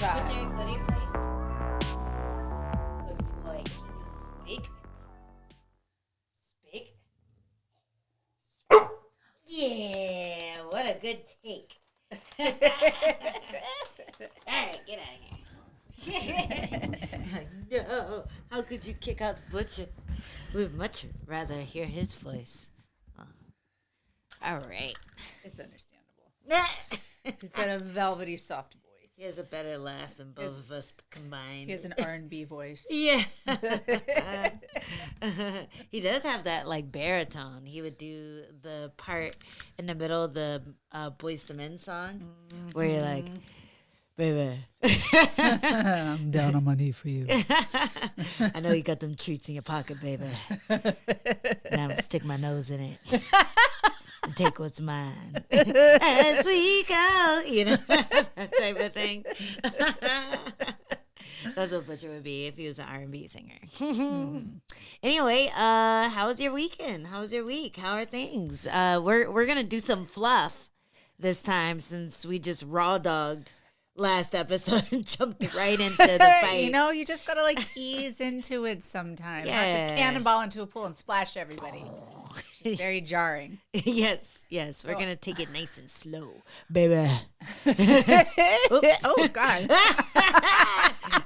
Put your goodie place. Good boy. Can you speak? Speak? Yeah, what a good take. Alright, get out of here. No, how could you kick out Butcher? We'd much rather hear his voice. All right. It's understandable. He's got a velvety, soft voice. He has a better laugh than both of us combined. He has an R&B voice. Yeah. He does have that, like, baritone. He would do the part in the middle of the Boyz II Men song where you're like, baby. I'm down on my knee for you. I know you got them treats in your pocket, baby. And I'm going to stick my nose in it. And take what's mine as we go, you know, that type of thing. That's what Butcher would be if he was an R&B singer. Anyway, how was your weekend? How was your week? How are things? We're gonna do some fluff this time since we just raw dogged last episode and jumped right into the fight. You know, you just gotta like ease into it sometimes. Yeah. Not just cannonball into a pool and splash everybody. It's very jarring. Yes. We're going to take it nice and slow, baby. Oh, God.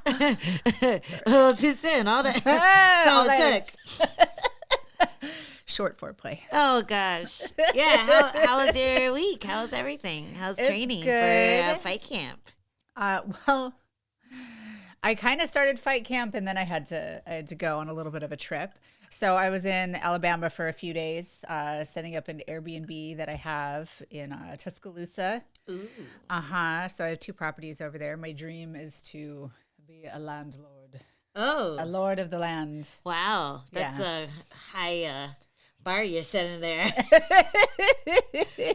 A little too soon. All that. That's all it took. Short foreplay. Oh, gosh. Yeah. How was your week? How was everything? How's training for fight camp? Well, I kind of started fight camp and then I had to go on a little bit of a trip. So I was in Alabama for a few days, setting up an Airbnb that I have in Tuscaloosa. Ooh. So I have 2 properties over there. My dream is to be a landlord. Oh. A lord of the land. Wow. That's a high bar you're setting there.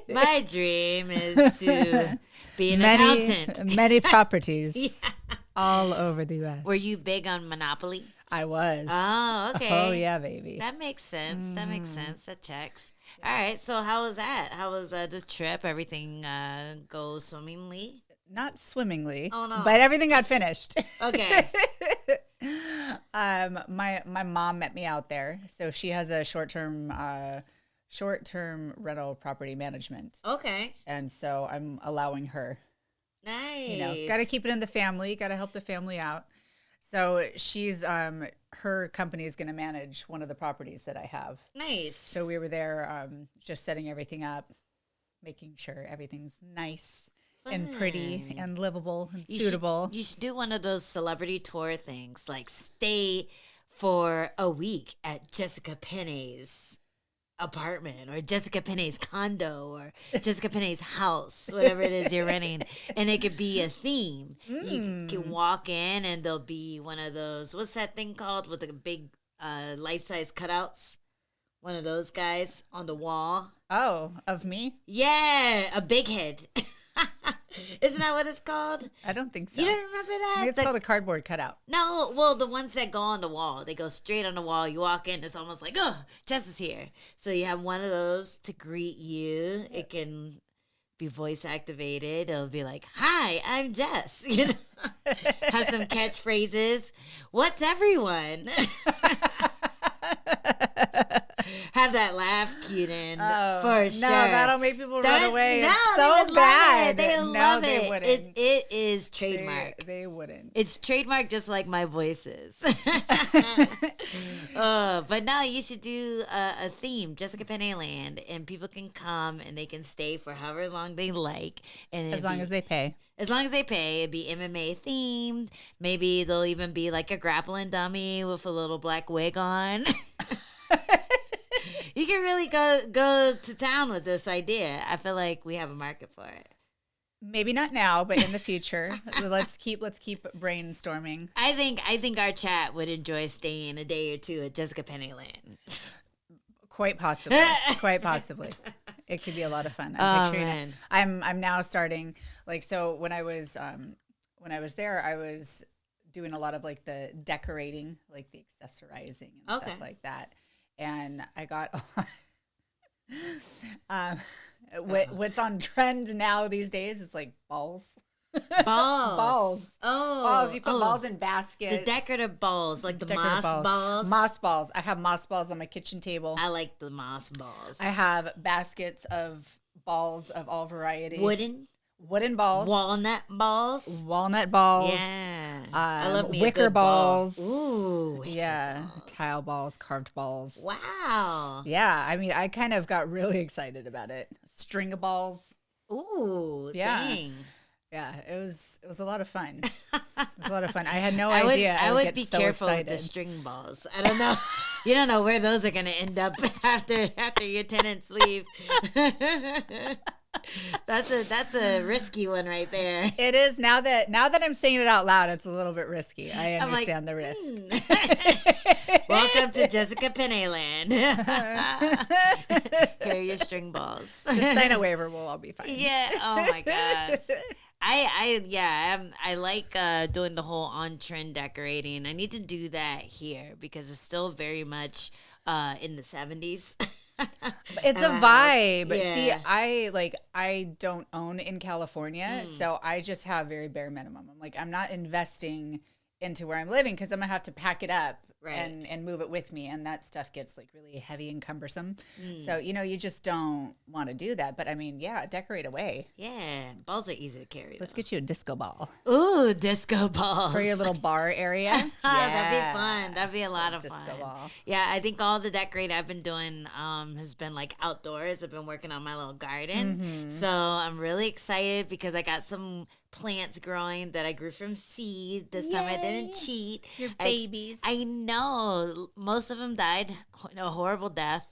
My dream is to be an accountant. Many properties. Yeah. All over the U.S. Were you big on Monopoly? I was. Oh, okay. Oh, yeah, baby. That makes sense. That makes sense. That checks. All right. So how was that? How was the trip? Everything go swimmingly? Not swimmingly. Oh, no. But everything got finished. Okay. My mom met me out there. So she has a short-term rental property management. Okay. And so I'm allowing her. Nice. You know, got to keep it in the family. Got to help the family out. So she's her company is going to manage one of the properties that I have. Nice. So we were there just setting everything up, making sure everything's nice and pretty and livable and suitable. You should do one of those celebrity tour things, like stay for a week at Jessica Penne's apartment or Jessica Penne's condo or Jessica Penne's house, whatever it is you're renting, and it could be a theme. You can walk in and there'll be one of those, what's that thing called with the big life-size cutouts? One of those guys on the wall. Oh, of me? Yeah, a big head. Isn't that what it's called? I don't think so. You don't remember that? It's called a cardboard cutout. No, well, the ones that go on the wall, they go straight on the wall. You walk in, it's almost like, oh, Jess is here. So you have one of those to greet you. It can be voice activated. It'll be like, hi, I'm Jess. You know, have some catchphrases. What's everyone? Have that laugh cued in for sure. No, that'll make people run away. No, it's they so would bad. Love it. They love they it. Wouldn't. It is trademark. They wouldn't. It's trademark just like my voice is. But no, you should do a theme, Jessica Penne Land, and people can come and they can stay for however long they like. And as long as they pay. As long as they pay, it'd be MMA themed. Maybe there'll even be like a grappling dummy with a little black wig on. You can really go to town with this idea. I feel like we have a market for it. Maybe not now, but in the future. let's keep brainstorming. I think our chat would enjoy staying a day or two at Jessica Penne Land. Quite possibly. Quite possibly. It could be a lot of fun. I'm picturing it. I'm now starting so when I was there, I was doing a lot of like the decorating, like the accessorizing and stuff like that. And I got a lot. What's on trend now these days is like balls. Balls. Oh, balls. You put balls in baskets. The decorative balls, like the moss balls. Moss balls. I have moss balls on my kitchen table. I like the moss balls. I have baskets of balls of all varieties. Wooden balls. Walnut balls. Yeah. I love me wicker a good balls. Ball. Ooh. Balls. Tile balls, carved balls. Wow. Yeah. I mean, I kind of got really excited about it. String of balls. Ooh. Yeah. Dang. Yeah. It was a lot of fun. I had no idea. I would get be so careful excited. with the string balls. I don't know. You don't know where those are going to end up after your tenants leave. That's a risky one right there. It is now that I'm saying it out loud, it's a little bit risky. I understand the risk. Welcome to Jessica Penne land. Here are your string balls. Just sign a waiver, we'll all be fine. Yeah. Oh my gosh. I like doing the whole on trend decorating. I need to do that here because it's still very much in the 70s. It's a vibe. Yeah. See, I don't own in California, so I just have very bare minimum. I'm like, I'm not investing into where I'm living because I'm gonna have to pack it up and move it with me, and that stuff gets like really heavy and cumbersome. So you just don't want to do that. But I mean, yeah, decorate away. Yeah, balls are easy to carry. Let's get you a disco ball. Ooh, disco balls for your little bar area. Yeah. That'd be fun. That'd be a lot of disco fun. Ball. Yeah, I think all the decorating I've been doing has been like outdoors. I've been working on my little garden, so I'm really excited because I got some plants growing that I grew from seed. This time I didn't cheat. Your babies. I know. Most of them died a horrible death,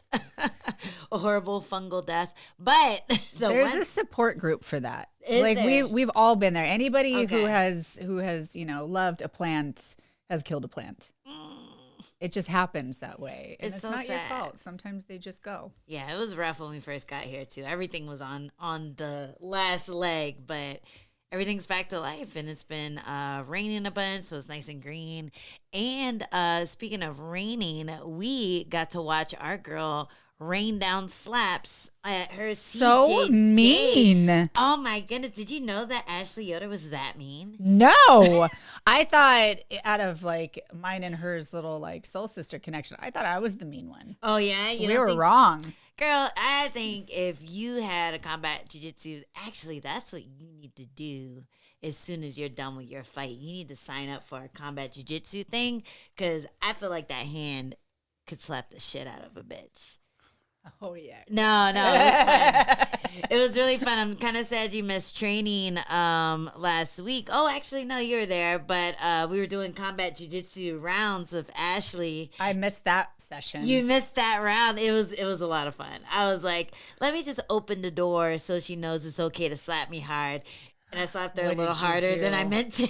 a horrible fungal death. But there's a support group for that. We've all been there. Anybody who has loved a plant has killed a plant. It just happens that way. And it's so not sad. Your fault. Sometimes they just go. Yeah, it was rough when we first got here too. Everything was on the last leg, but everything's back to life, and it's been raining a bunch, so it's nice and green. And speaking of raining, we got to watch our girl rain down slaps at her so CJJ. mean. Oh my goodness. Did you know that Ashley Yoder was that mean? No. I thought out of like mine and hers little like soul sister connection, I thought I was the mean one. Oh yeah? We were wrong. Girl, I think if you had a combat jiu-jitsu, actually that's what you need to do as soon as you're done with your fight. You need to sign up for a combat jiu-jitsu thing because I feel like that hand could slap the shit out of a bitch. Oh, yeah. No, it was fun. It was really fun. I'm kind of sad you missed training last week. Oh, actually, no, you were there. But we were doing combat jiu-jitsu rounds with Ashley. I missed that session. You missed that round. It was a lot of fun. I was like, let me just open the door so she knows it's okay to slap me hard. And I slapped her a little harder than I meant to.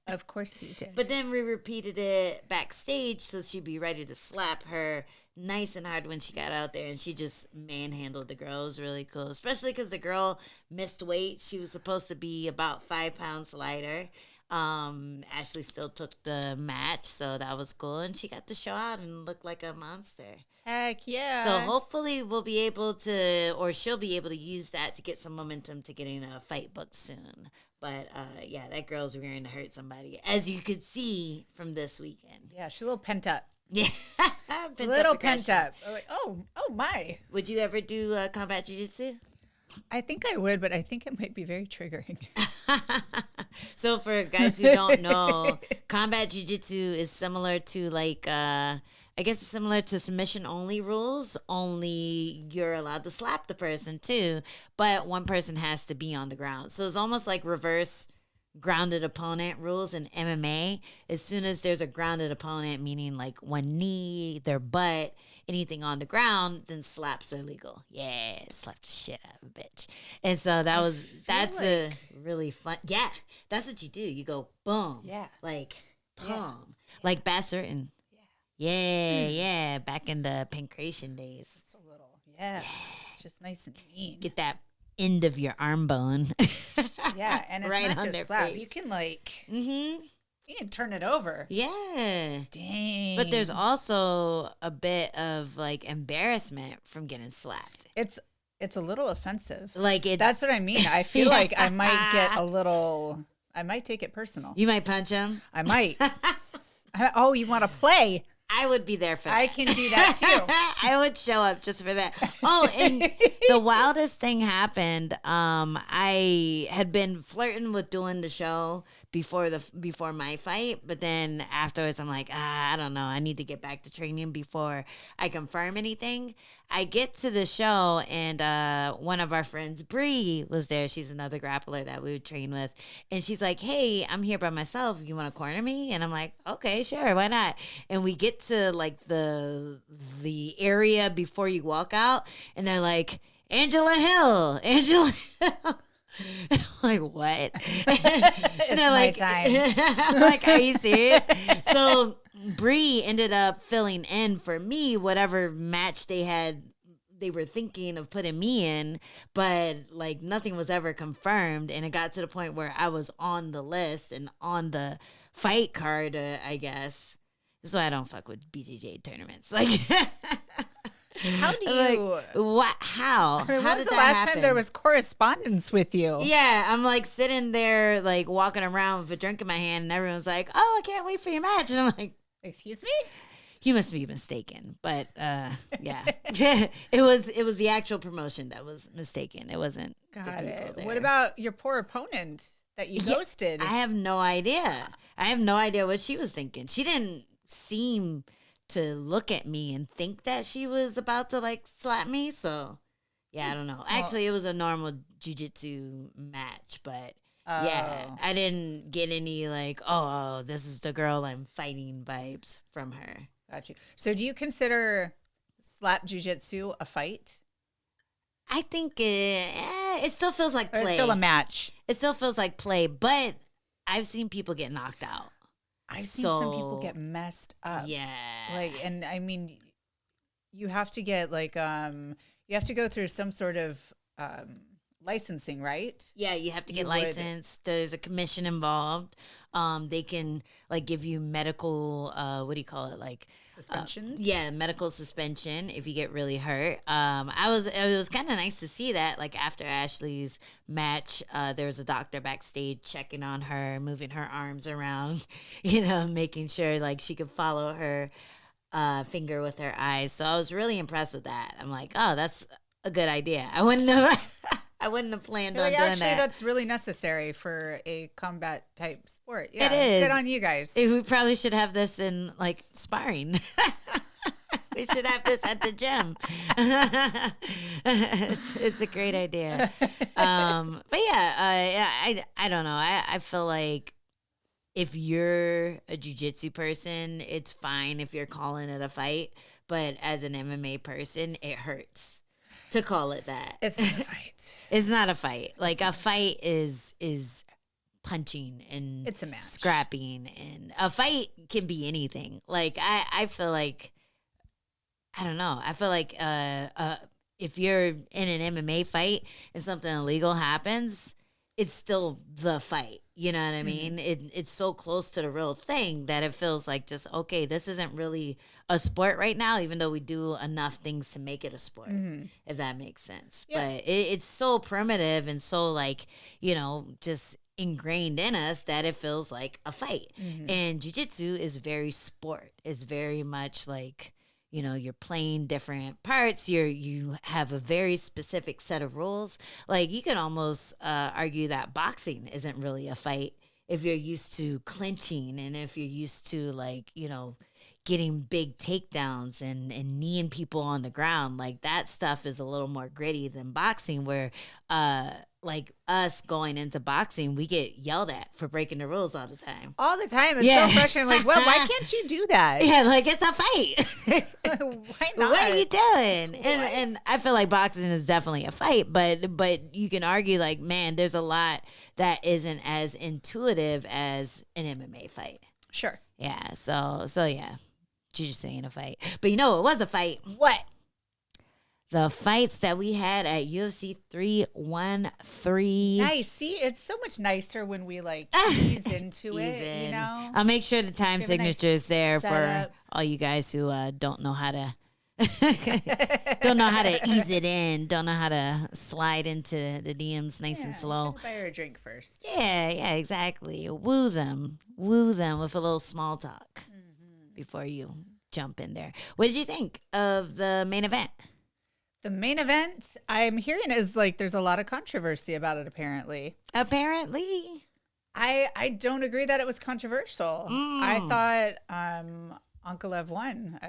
Of course you did. But then we repeated it backstage so she'd be ready to slap her nice and hard when she got out there, and she just manhandled the girl. It was really cool, especially because the girl missed weight. She was supposed to be about 5 pounds lighter. Ashley still took the match, so that was cool, and she got to show out and look like a monster. Heck yeah. So hopefully we'll be able to, or she'll be able to use that to get some momentum to getting a fight booked soon. But yeah, that girl's rearing to hurt somebody, as you could see from this weekend. Yeah, she's a little pent up. Yeah, a little pent up. Like, oh my. Would you ever do combat jiu-jitsu? I think I would, but I think it might be very triggering. So for guys who don't know, combat jiu-jitsu is similar to like, I guess it's similar to submission only rules, only you're allowed to slap the person too, but one person has to be on the ground. So it's almost like reverse grounded opponent rules in MMA. As soon as there's a grounded opponent, meaning like one knee, their butt, anything on the ground, then slaps are legal. Yeah, slap the shit out of a bitch. And so that's a really fun. Yeah, that's what you do. You go boom. Yeah. Like boom. Like Bassert and yeah, back in the pancration days. Just a little. Yeah. Just nice and mean. Get that end of your arm bone. Yeah, and it's right not on just their slap. face. You can like you can turn it over. Yeah. Dang. But there's also a bit of like embarrassment from getting slapped. It's It's a little offensive. Like that's what I mean. I feel like I might get a little. I might take it personal. You might punch him. I might. Oh, you want to play? I would be there for that. I can do that too. I would show up just for that. Oh, and the wildest thing happened. I had been flirting with doing the show before my fight, but then afterwards I'm like, I don't know. I need to get back to training before I confirm anything. I get to the show and one of our friends, Bree, was there. She's another grappler that we would train with. And she's like, hey, I'm here by myself. You want to corner me? And I'm like, okay, sure. Why not? And we get to like the area before you walk out and they're like, Angela Hill. I'm like, what? And they're like, I'm like, are you serious? So Bree ended up filling in for me whatever match they were thinking of putting me in, but like nothing was ever confirmed. And it got to the point where I was on the list and on the fight card, I guess. This is why I don't fuck with BJJ tournaments. Like, how do you? Like, what? How? I mean, how when was did the that last happen? time there was correspondence with you? Yeah, I'm like sitting there, like walking around with a drink in my hand, and everyone's like, "Oh, I can't wait for your match." And I'm like, "Excuse me? You must be mistaken." But yeah, it was the actual promotion that was mistaken. It wasn't. Got it. There. What about your poor opponent that you ghosted? I have no idea. I have no idea what she was thinking. She didn't seem to look at me and think that she was about to like slap me. So yeah, I don't know. Actually, it was a normal jiu-jitsu match, but yeah, I didn't get any like, oh, this is the girl I'm fighting vibes from her. Got you. So do you consider slap jiu-jitsu a fight? I think it still feels like play. Or it's still a match. It still feels like play, but I've seen people get knocked out. I've seen some people get messed up. Yeah. Like, and I mean, you have to get like, you have to go through some sort of licensing, right? Yeah, you have to get licensed. There's a commission involved. They can like give you medical, what do you call it? Like suspensions? Yeah, medical suspension if you get really hurt. It was kind of nice to see that. Like after Ashley's match, there was a doctor backstage checking on her, moving her arms around, making sure like she could follow her finger with her eyes. So I was really impressed with that. I'm like, oh, that's a good idea. I wouldn't have planned on doing actually, that. That's really necessary for a combat type sport. Yeah, it is. Good on you guys. We probably should have this in like sparring. We should have this at the gym. It's a great idea. But yeah, I don't know. I feel like if you're a jiu-jitsu person, it's fine if you're calling it a fight. But as an MMA person, it hurts to call it that. It's not a fight. It's not a fight. Like a fight is punching and it's a match. Scrapping, and a fight can be anything. Like I feel like, I don't know. I feel like if you're in an MMA fight and something illegal happens, it's still the fight. You know what I mean? Mm-hmm. It's so close to the real thing that it feels like just, okay, this isn't really a sport right now, even though we do enough things to make it a sport, if that makes sense. Yeah. But it's so primitive and so like, just ingrained in us that it feels like a fight. Mm-hmm. And jiu-jitsu is very sport. It's very much like, you're playing different parts. You have a very specific set of rules. Like you can almost argue that boxing isn't really a fight if you're used to clinching and if you're used to like, getting big takedowns and kneeing people on the ground. Like that stuff is a little more gritty than boxing, where like us going into boxing, we get yelled at for breaking the rules all the time. All the time. It's so frustrating. Like, well, why can't you do that? Yeah, like it's a fight. Why not? What are you doing? And I feel like boxing is definitely a fight, but you can argue like, man, there's a lot that isn't as intuitive as an MMA fight. Sure. Yeah. So yeah, jiu-jitsu ain't a fight. But it was a fight. What? The fights that we had at UFC 313. Nice. See, it's so much nicer when we like ease into it, I'll make sure the time signature is there for all you guys who don't know how to Don't know how to ease it in. Don't know how to slide into the DMs nice and slow. Buy her a drink first. Yeah, exactly. Woo them with a little small talk before you jump in there. What did you think of the main event? The main event, I'm hearing is like there's a lot of controversy about it. Apparently, I don't agree that it was controversial. I thought Ankalaev won.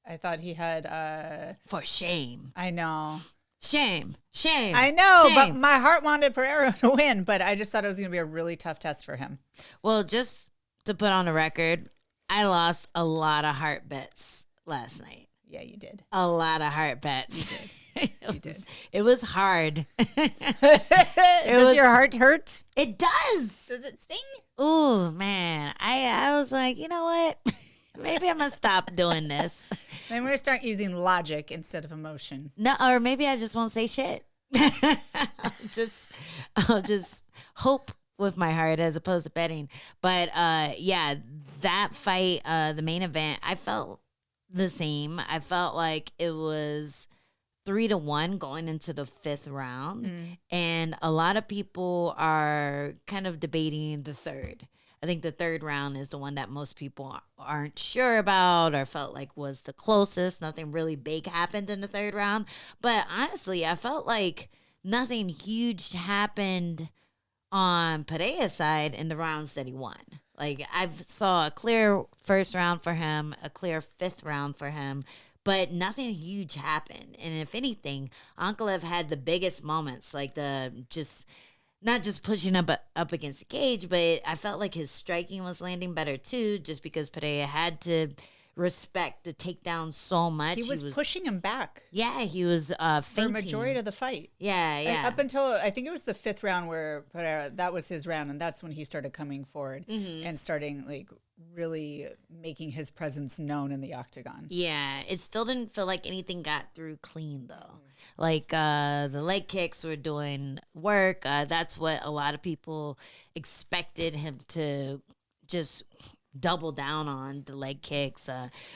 I thought he had for shame. I know. Shame. I know, shame. But my heart wanted Pereira to win, but I just thought it was going to be a really tough test for him. Well, just to put on the record, I lost a lot of heart bets last night. Yeah, you did. A lot of heart bets. You did. It was hard. Does your heart hurt? It does. Does it sting? Ooh, man. I was like, you know what? Maybe I'm going to stop doing this. Maybe we're going to start using logic instead of emotion. No, or maybe I just won't say shit. I'll just hope with my heart as opposed to betting. But yeah, that fight, the main event, I felt the same. I felt like it was 3-1 going into the 5th round. And a lot of people are kind of debating the third. I think the 3rd round is the one that most people aren't sure about or felt like was the closest. Nothing really big happened in the 3rd round. But honestly, I felt like nothing huge happened on Pereira's side in the rounds that he won. Like, I saw a clear 1st round for him, a clear 5th round for him, but nothing huge happened. And if anything, Ankalaev had the biggest moments, like not just pushing up against the cage, but I felt like his striking was landing better too, just because Pereira had to respect the takedown so much. He was pushing him back. Yeah, he was fainting. For a majority of the fight. Yeah. And up until, I think it was the 5th round where Pereira, that was his round, and that's when he started coming forward and starting, like, really making his presence known in the octagon. Yeah, it still didn't feel like anything got through clean, though. Like, the leg kicks were doing work. That's what a lot of people expected him to just double down on, the leg kicks,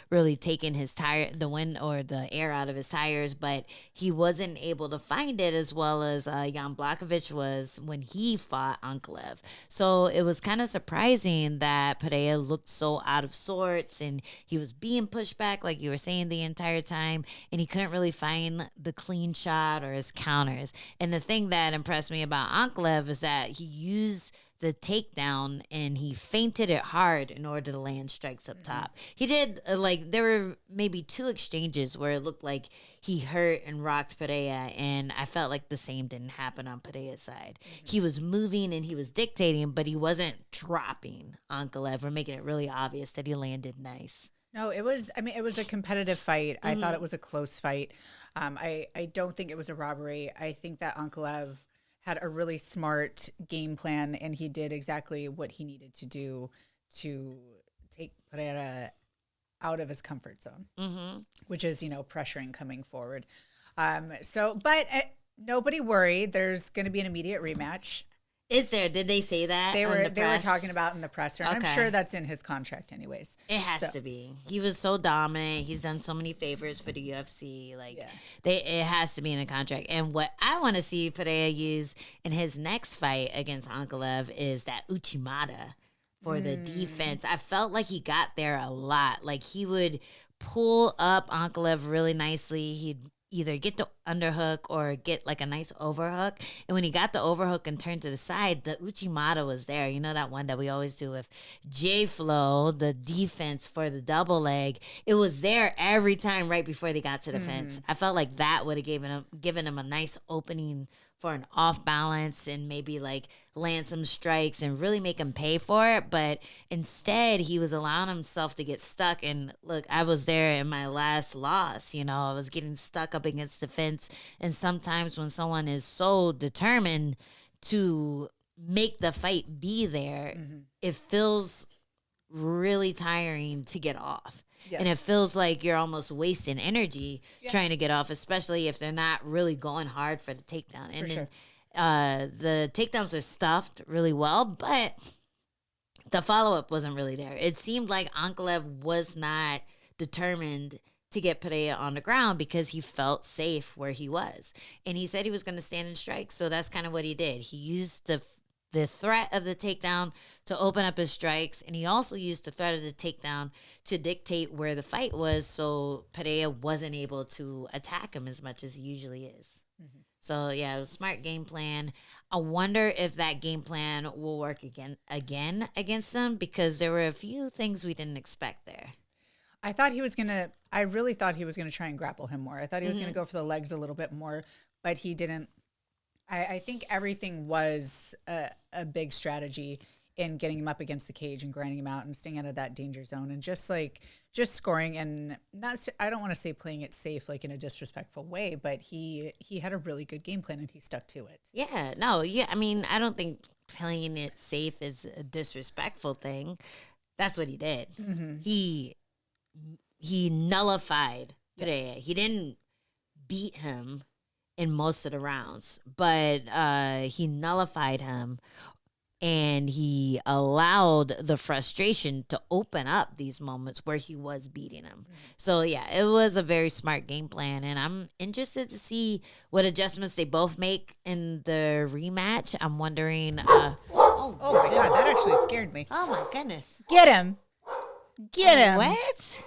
really taking the wind or the air out of his tires, but he wasn't able to find it as well as Jan Blachowicz was when he fought Ankalaev. So it was kind of surprising that Pereira looked so out of sorts and he was being pushed back, like you were saying, the entire time, and he couldn't really find the clean shot or his counters. And the thing that impressed me about Ankalaev is that he used the takedown and he feinted it hard in order to land strikes up top. He did, there were maybe 2 exchanges where it looked like he hurt and rocked Pereira, and I felt like the same didn't happen on Pereira's side. He was moving and he was dictating, but he wasn't dropping Ankalaev or making it really obvious that he landed nice. No, it was a competitive fight. I thought it was a close fight. I don't think it was a robbery. I think that Ankalaev had a really smart game plan, and he did exactly what he needed to do to take Pereira out of his comfort zone, which is, pressuring coming forward. But nobody worry. There's going to be an immediate rematch. Is there? Did they say that? They were talking about in the presser. Okay. I'm sure that's in his contract anyways. It has to be. He was so dominant. He's done so many favors for the UFC. It has to be in a contract. And what I want to see Pereira use in his next fight against Ankalaev is that Uchimata for the defense. I felt like he got there a lot. Like, he would pull up Ankalaev really nicely. He'd either get the underhook or get like a nice overhook. And when he got the overhook and turned to the side, the Uchimata was there. You know that one that we always do with J-Flow, the defense for the double leg. It was there every time right before they got to the fence. I felt like that would have given him a nice opening for an off balance and maybe like land some strikes and really make him pay for it. But instead, he was allowing himself to get stuck. And look, I was there in my last loss. I was getting stuck up against the fence. And sometimes when someone is so determined to make the fight be there, it feels really tiring to get off. Yeah. And it feels like you're almost wasting energy trying to get off, especially if they're not really going hard for the takedown. And then the takedowns are stuffed really well, but the follow-up wasn't really there. It seemed like Ankalaev was not determined to get Pereira on the ground because he felt safe where he was. And he said he was going to stand and strike. So that's kind of what he did. He used the threat of the takedown to open up his strikes. And he also used the threat of the takedown to dictate where the fight was. So Pereira wasn't able to attack him as much as he usually is. Mm-hmm. So, yeah, it was a smart game plan. I wonder if that game plan will work again against him because there were a few things we didn't expect there. I really thought he was going to try and grapple him more. I thought he was going to go for the legs a little bit more, but he didn't. I think everything was a big strategy in getting him up against the cage and grinding him out and staying out of that danger zone and just scoring and I don't want to say playing it safe like in a disrespectful way, but he had a really good game plan and he stuck to it. Yeah, no, yeah. I mean, I don't think playing it safe is a disrespectful thing. That's what he did. Mm-hmm. He nullified Pereira. He didn't beat him in most of the rounds, but he nullified him. And he allowed the frustration to open up these moments where he was beating him. Mm-hmm. So, yeah, it was a very smart game plan. And I'm interested to see what adjustments they both make in the rematch. I'm wondering. Oh my God. That actually scared me. Oh, my goodness. Get him. Get him. What?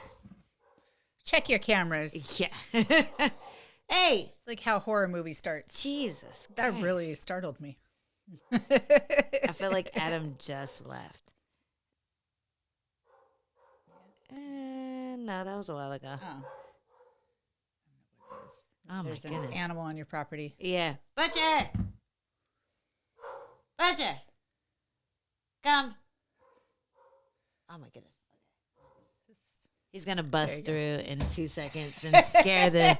Check your cameras. Yeah. Hey. It's like how horror movies start. Jesus. That really startled me. I feel like Adam just left. No, that was a while ago. Oh my goodness. An animal on your property. Yeah. Butcher! Butcher! Come. Oh my goodness. He's going to bust through in 2 seconds and scare the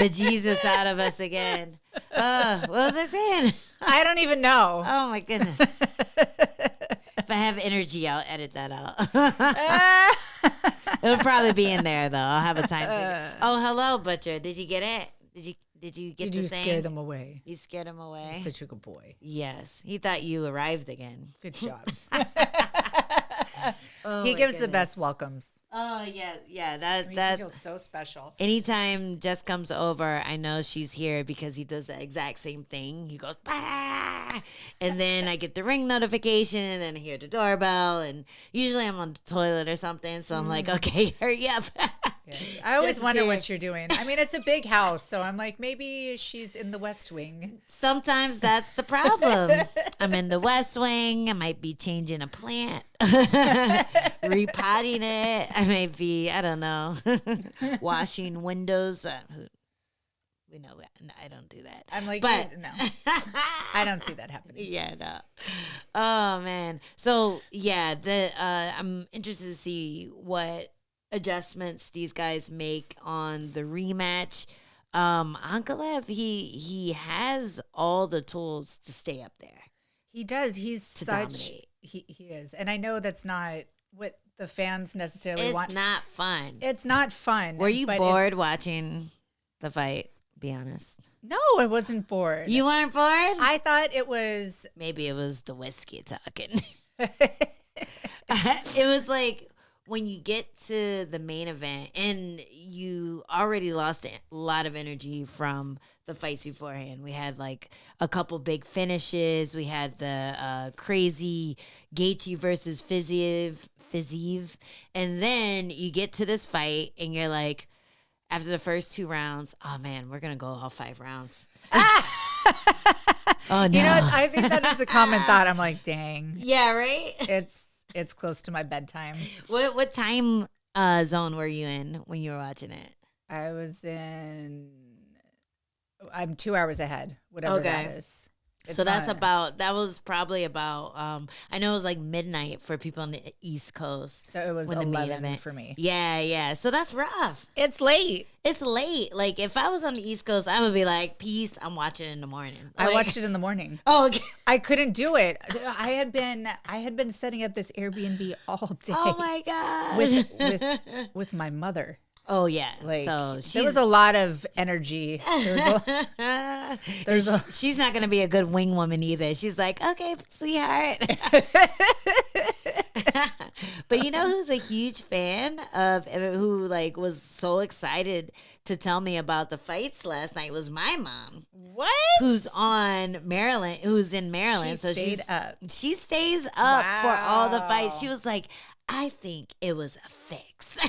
Jesus out of us again. What was I saying? I don't even know. Oh, my goodness. If I have energy, I'll edit that out. It'll probably be in there, though. I'll have a time to. Oh, hello, Butcher. Did you get it? Did you get the thing? Did you scare them away? You scared him away? You're such a good boy. Yes. He thought you arrived again. Good job. He gives the best welcomes. Oh, yeah. That makes me feel so special. Anytime Jess comes over, I know she's here because he does the exact same thing. He goes, bah! And then I get the ring notification, and then I hear the doorbell, and usually I'm on the toilet or something, so I'm like, okay, hurry up. Yes. I always wonder what you're doing. I mean, it's a big house, so I'm like, maybe she's in the West Wing. Sometimes that's the problem. I'm in the West Wing. I might be changing a plant, repotting it. I may be, I don't know, washing windows. We know I don't do that. I'm like, but no, I don't see that happening. Yeah, no. Oh man. So yeah, I'm interested to see what adjustments these guys make on the rematch. Ankalaev, he has all the tools to stay up there. He does. He's to such dominate. He is, and I know that's not what the fans necessarily want. It's not fun. It's not fun. Were you bored watching the fight? Be honest. No, I wasn't bored. You weren't bored? I thought it was. Maybe it was the whiskey talking. It was like when you get to the main event and you already lost a lot of energy from the fights beforehand. We had like a couple big finishes. We had the crazy Gaethje versus Fiziev. And then you get to this fight and you're like, after the first 2 rounds, oh man, we're going to go all 5 rounds. Oh no. You know, I think that is a common thought. I'm like, dang. Yeah, right? It's close to my bedtime. What time zone were you in when you were watching it? I'm 2 hours ahead, whatever that is. So that was probably about, I know it was like midnight for people on the East Coast. So it was 11 for me. Yeah. So that's rough. It's late. Like if I was on the East Coast, I would be like, peace, I'm watching it in the morning. I watched it in the morning. Oh, okay. I couldn't do it. I had been setting up this Airbnb all day. Oh my God. With my mother. Oh yeah, like, so there was a lot of energy. She's not gonna be a good wing woman either. She's like, okay, sweetheart. But you know who's a huge fan of, who like was so excited to tell me about the fights last night was my mom. What? Who's on Maryland, who's in Maryland. She stays up for all the fights. She was like, I think it was a fix.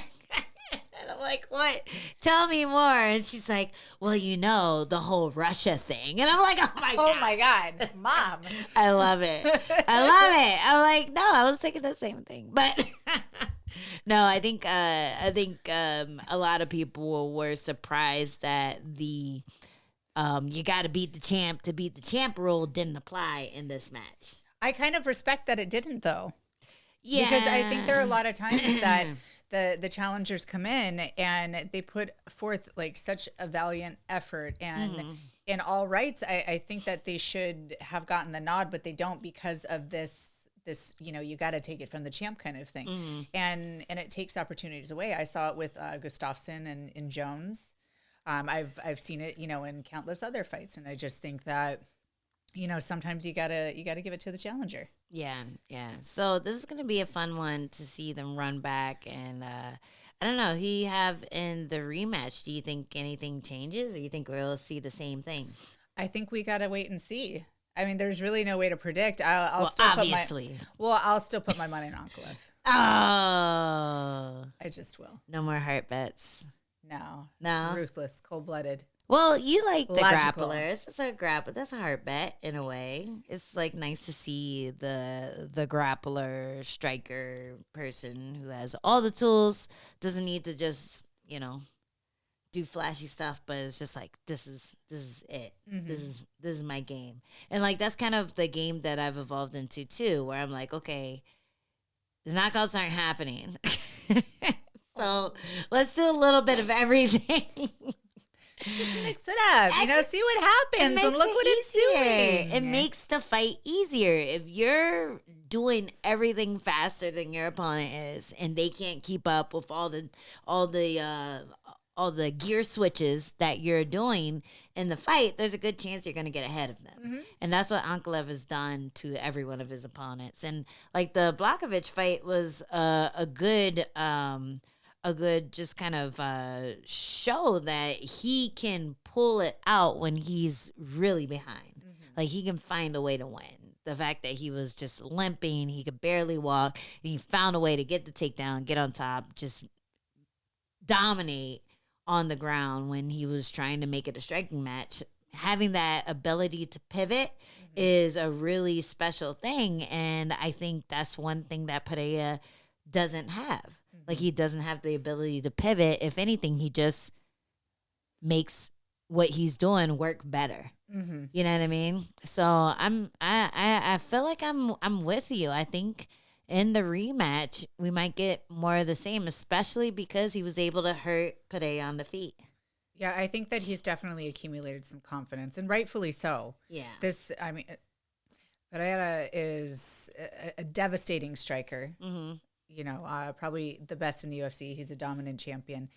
And I'm like, what? Tell me more. And she's like, well, you know, the whole Russia thing. And I'm like, oh my God. Oh my God. Mom. I love it. I love it. I'm like, no, I was thinking the same thing. But no, I think a lot of people were surprised that the you got to beat the champ to beat the champ rule didn't apply in this match. I kind of respect that it didn't, though. Yeah. Because I think there are a lot of times that the challengers come in and they put forth like such a valiant effort, and in all rights, I think that they should have gotten the nod, but they don't because of this, you know, you got to take it from the champ kind of thing. And it takes opportunities away. I saw it with Gustafsson and Jones. I've seen it, you know, in countless other fights. And I just think that, you know, sometimes you gotta give it to the challenger. Yeah. So this is gonna be a fun one to see them run back, and I don't know. Who you have in the rematch? Do you think anything changes, or you think we'll see the same thing? I think we gotta wait and see. I mean, there's really no way to predict. I'll still put my money on Ankalaev. Oh, I just will. No more heart bets. No. Ruthless, cold-blooded. Well, you like the Logical. grapplers. That's a hard bet in a way. It's like nice to see the grappler striker person who has all the tools, doesn't need to just, you know, do flashy stuff, but it's just like this is it. This is my game. And like that's kind of the game that I've evolved into too, where I'm like, okay, the knockouts aren't happening. So let's do a little bit of everything. Just mix it up, you know, see what happens and look what it's doing. It makes the fight easier. If you're doing everything faster than your opponent is and they can't keep up with all the gear switches that you're doing in the fight, there's a good chance you're going to get ahead of them. And that's what Ankalaev has done to every one of his opponents. And like the Blachowicz fight was a good just kind of show that he can pull it out when he's really behind. Like he can find a way to win. The fact that he was just limping, he could barely walk, and he found a way to get the takedown, get on top, just dominate on the ground when he was trying to make it a striking match. Having that ability to pivot is a really special thing, and I think that's one thing that Pereira doesn't have. Like he doesn't have the ability to pivot. If anything, he just makes what he's doing work better. You know what I mean? So I feel like I'm with you. I think in the rematch we might get more of the same, especially because he was able to hurt Pereira on the feet. Yeah, I think that he's definitely accumulated some confidence, and rightfully so. Yeah. Pereira is a devastating striker. You know, probably the best in the UFC. He's a dominant champion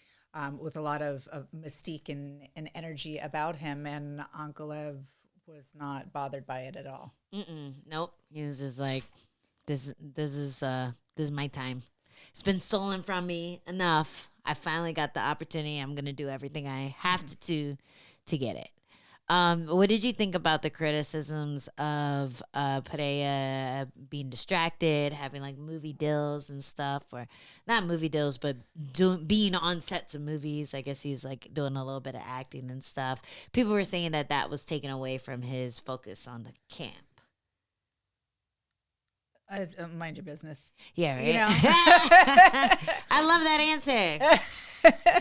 with a lot of mystique and energy about him. And Ankalaev was not bothered by it at all. Nope. He was just like, this is my time. It's been stolen from me enough. I finally got the opportunity. I'm going to do everything I have to get it. What did you think about the criticisms of Pereira being distracted, having like movie deals and stuff, or not movie deals, but being on sets of movies? I guess he's like doing a little bit of acting and stuff. People were saying that was taken away from his focus on the camp. Mind your business. Yeah, right. You know? I love that answer.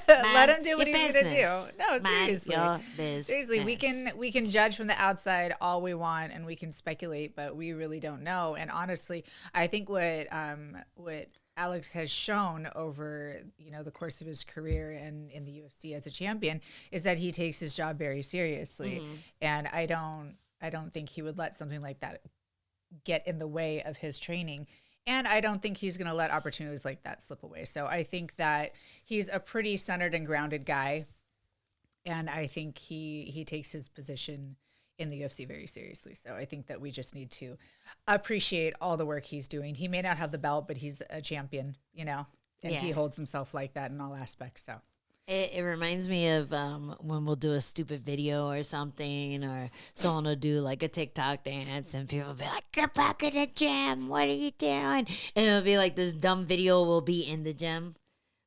Let him do what he's going to do. No, seriously. Seriously, we can judge from the outside all we want, and we can speculate, but we really don't know. And honestly, I think what Alex has shown over, you know, the course of his career and in the UFC as a champion is that he takes his job very seriously. And I don't think he would let something like that get in the way of his training. And I don't think he's going to let opportunities like that slip away. So I think that he's a pretty centered and grounded guy. And I think he takes his position in the UFC very seriously. So I think that we just need to appreciate all the work he's doing. He may not have the belt, but he's a champion, and he holds himself like that in all aspects. So it reminds me of when we'll do a stupid video or something, or someone will do like a TikTok dance, and people will be like, "Get back in the gym! What are you doing?" And it'll be like this dumb video will be in the gym.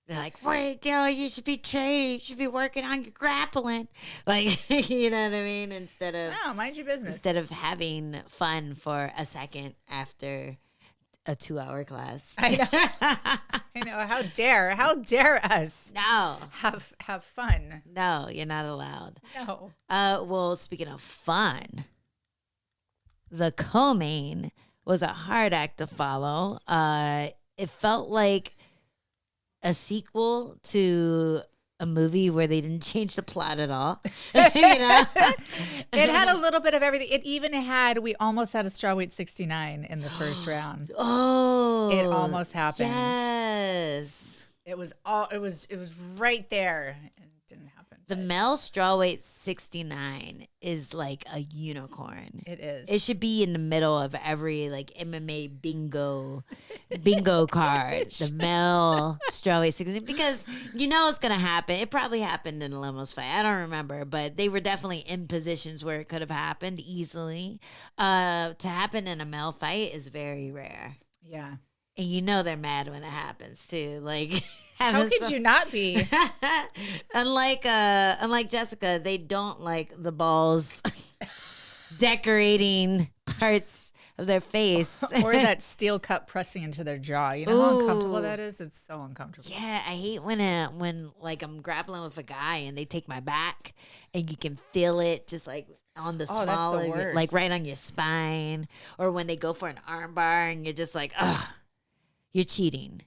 They're like, "What are you doing? You should be training. You should be working on your grappling." Like, you know what I mean? Instead of mind your business. Instead of having fun for a second after a 2-hour class. I know. How dare us? No. Have fun. No, you're not allowed. No. Well, speaking of fun, the co-main was a hard act to follow. It felt like a sequel to a movie where they didn't change the plot at all. It had a little bit of everything. It even we almost had a strawweight 69 in the first round. Oh, it almost happened. Yes, it was right there. It didn't happen. The male strawweight 69 is like a unicorn. It is. It should be in the middle of every like MMA bingo card. The male strawweight 69, because it's gonna happen. It probably happened in a Lemos fight. I don't remember, but they were definitely in positions where it could have happened easily. To happen in a male fight is very rare. Yeah. And they're mad when it happens too. Like, how could you not be? Unlike Jessica, they don't like the balls decorating parts of their face, or that steel cup pressing into their jaw. You know how uncomfortable that is? It's so uncomfortable. Yeah, I hate when like I'm grappling with a guy and they take my back and you can feel it just like on the small, like right on your spine, or when they go for an arm bar and you're just like, ugh. You're cheating.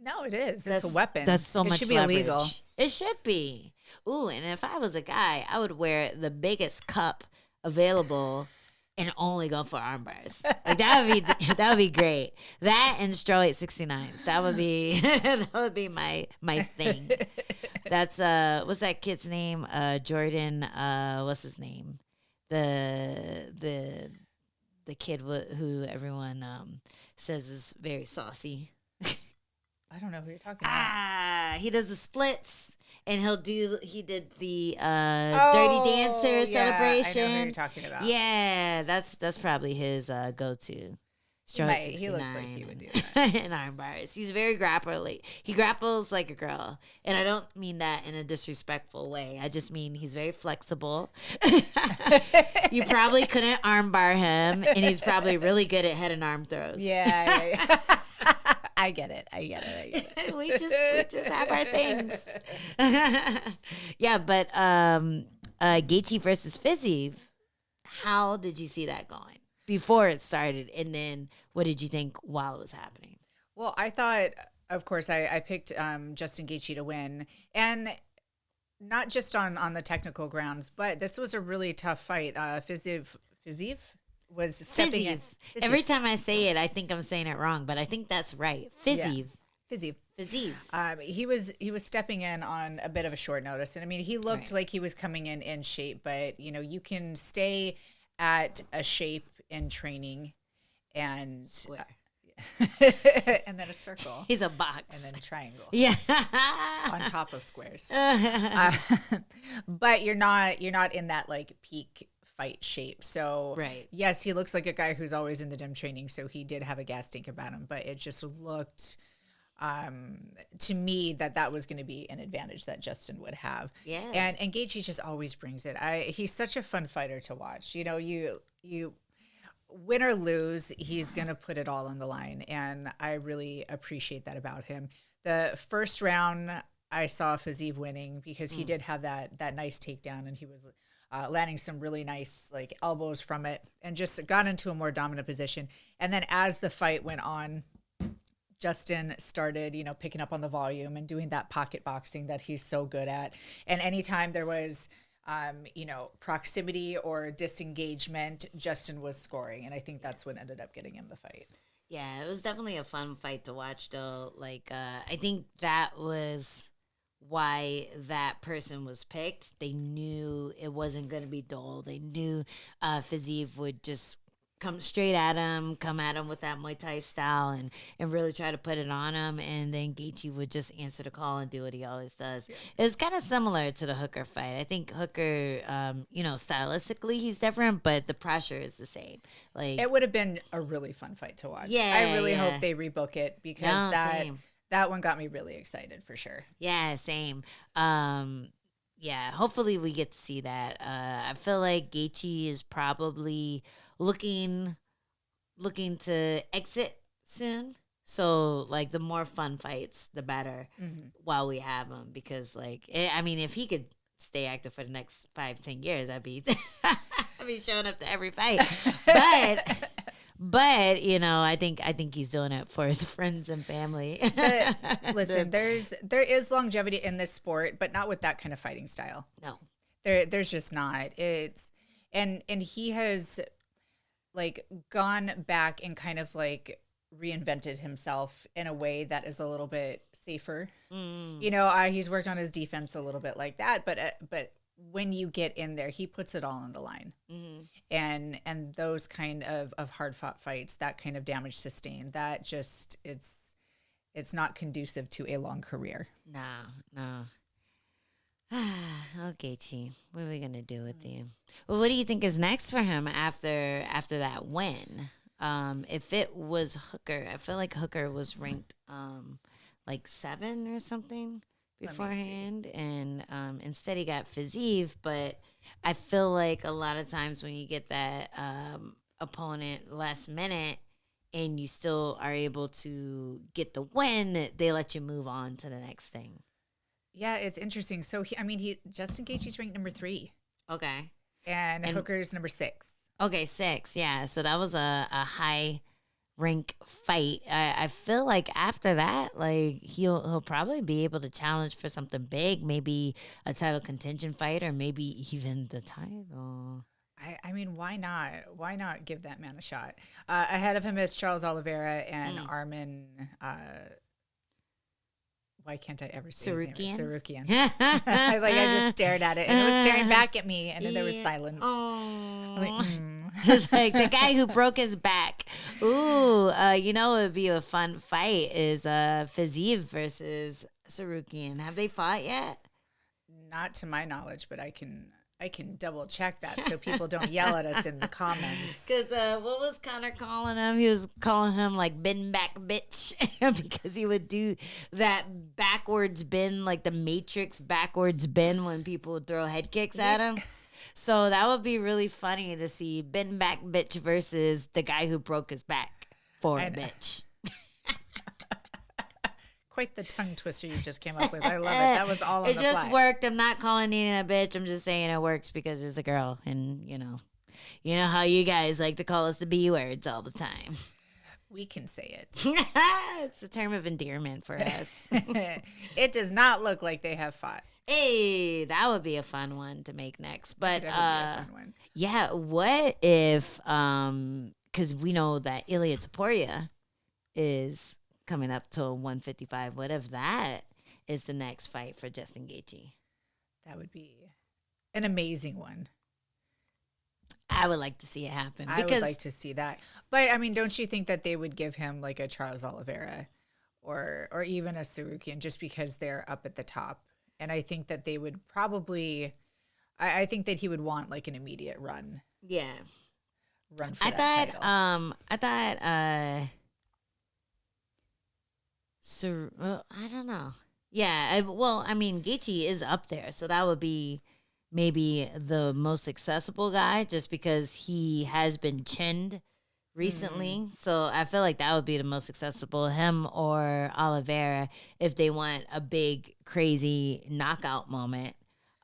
No, it is. It's a weapon. That's so much should be leverage. Illegal. It should be. Ooh, and if I was a guy, I would wear the biggest cup available and only go for arm bars. Like that would be great. That and strawweight 69s. That would be my thing. That's what's that kid's name? Jordan. What's his name? The kid who everyone says is very saucy. I don't know who you're talking about. He does the splits, and he did the Dirty Dancer celebration. I know who you're talking about. Yeah, that's probably his go-to. He looks like he would do that. And arm bars. He's very grappling. He grapples like a girl. And I don't mean that in a disrespectful way. I just mean he's very flexible. You probably couldn't arm bar him, and he's probably really good at head and arm throws. Yeah. I get it. we just have our things. Yeah, but Gaethje versus Fiziev, how did you see that going before it started, and then what did you think while it was happening? Well, I thought, of course, I picked Justin Gaethje to win, and not just on the technical grounds, but this was a really tough fight. Fiziev was stepping in. Every time I say it, I think I'm saying it wrong, but I think that's right. Fiziev. He was stepping in on a bit of a short notice, and I mean, he looked like he was coming in shape, but you can stay at a shape in training, and and then a circle. He's a box, and then triangle. Yeah, on top of squares. But you're not in that like peak fight shape. So yes, he looks like a guy who's always in the gym training. So he did have a gas tank about him, but it just looked to me that was going to be an advantage that Justin would have. Yeah. And Gaethje just always brings it. He's such a fun fighter to watch. You win or lose, he's going to put it all on the line. And I really appreciate that about him. The first round, I saw Fiziev winning because he did have that nice takedown, and he was landing some really nice like elbows from it and just got into a more dominant position. And then as the fight went on, Justin started, picking up on the volume and doing that pocket boxing that he's so good at. And anytime there was proximity or disengagement, Justin was scoring. And I think that's what ended up getting him the fight. Yeah, it was definitely a fun fight to watch, though. Like, I think that was why that person was picked. They knew it wasn't going to be dull. They knew Fiziev would just come straight at him, come at him with that Muay Thai style and really try to put it on him. And then Gaethje would just answer the call and do what he always does. Yeah. It's kind of similar to the Hooker fight. I think Hooker, stylistically he's different, but the pressure is the same. Like, it would have been a really fun fight to watch. Yeah, I really hope they rebook it because that one got me really excited for sure. Yeah, same. Yeah, hopefully we get to see that. I feel like Gaethje is probably looking to exit soon. So, like, the more fun fights, the better while we have him. Because, like, if he could stay active for the next 5-10 years, I'd be showing up to every fight. But I think he's doing it for his friends and family. Listen, there is longevity in this sport, but not with that kind of fighting style. No, there's just not. It's and he has like gone back and kind of like reinvented himself in a way that is a little bit safer. He's worked on his defense a little bit like that, but when you get in there, he puts it all on the line. And those kind of hard fought fights, that kind of damage sustained, that just it's not conducive to a long career. No. Okay, Chi, what are we gonna do with you? Well, what do you think is next for him after that win? If it was Hooker, I feel like Hooker was ranked like 7 or something beforehand, and instead he got Fiziev. But I feel like a lot of times when you get that opponent last minute and you still are able to get the win, they let you move on to the next thing. Yeah, it's interesting. So Justin Gaethje's ranked number 3. Okay, and Hooker's number 6. Okay, 6. Yeah, so that was a high rank fight. I feel like after that, like he'll probably be able to challenge for something big, maybe a title contention fight, or maybe even the title. I mean, why not? Why not give that man a shot? Ahead of him is Charles Oliveira and Armin. Why can't I ever say Tsarukyan? I just stared at it, and it was staring back at me, and then there was silence. Oh. It's like the guy who broke his back. Ooh, it would be a fun fight is Fiziev versus Tsarukyan. Have they fought yet? Not to my knowledge, but I can double check that so people don't yell at us in the comments. Because what was Connor calling him? He was calling him like bend back bitch because he would do that backwards bend, like the Matrix backwards bend when people would throw head kicks at him. So that would be really funny to see bend back bitch versus the guy who broke his back for a bitch. Quite the tongue twister you just came up with. I love it. That was all on the fly. It just worked. I'm not calling Nina a bitch. I'm just saying it works because it's a girl. And, you know how you guys like to call us the B words all the time. We can say it. It's a term of endearment for us. It does not look like they have fought. Hey, that would be a fun one to make next. But that would be a fun one. Yeah, what if because we know that Ilia Topuria is coming up to 155. What if that is the next fight for Justin Gaethje? That would be an amazing one. I would like to see it happen. I would like to see that. But, don't you think that they would give him like a Charles Oliveira or even a Tsarukyan just because they're up at the top? And I think that they would probably – I think that he would want like an immediate run. Yeah. Run for that title. I thought I don't know. Yeah, Gaethje is up there, so that would be maybe the most accessible guy just because he has been chinned recently. So I feel like that would be the most accessible, him or Oliveira, if they want a big, crazy knockout moment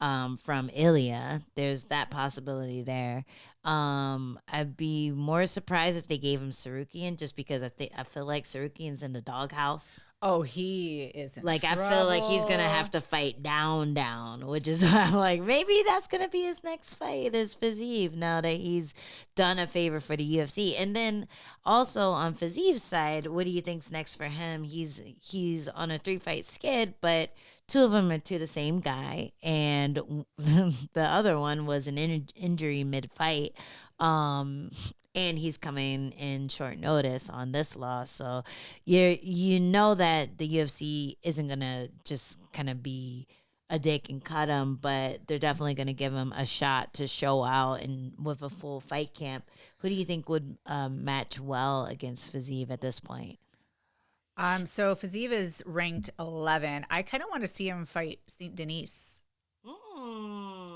from Ilia. There's that possibility there. I'd be more surprised if they gave him Tsarukyan just because I feel like Tsarukyan's in the doghouse. Oh, he is in Like, trouble. I feel like he's going to have to fight down, which is why I'm like, maybe that's going to be his next fight is Fiziev now that he's done a favor for the UFC. And then also on Fiziev's side, what do you think's next for him? He's on a 3-fight skid, but 2 of them are to the same guy. And the other one was an injury mid-fight. And he's coming in short notice on this loss. So you know that the UFC isn't going to just kind of be a dick and cut him, but they're definitely going to give him a shot to show out and with a full fight camp. Who do you think would match well against Fiziev at this point? So Fiziev is ranked 11. I kind of want to see him fight St. Denis.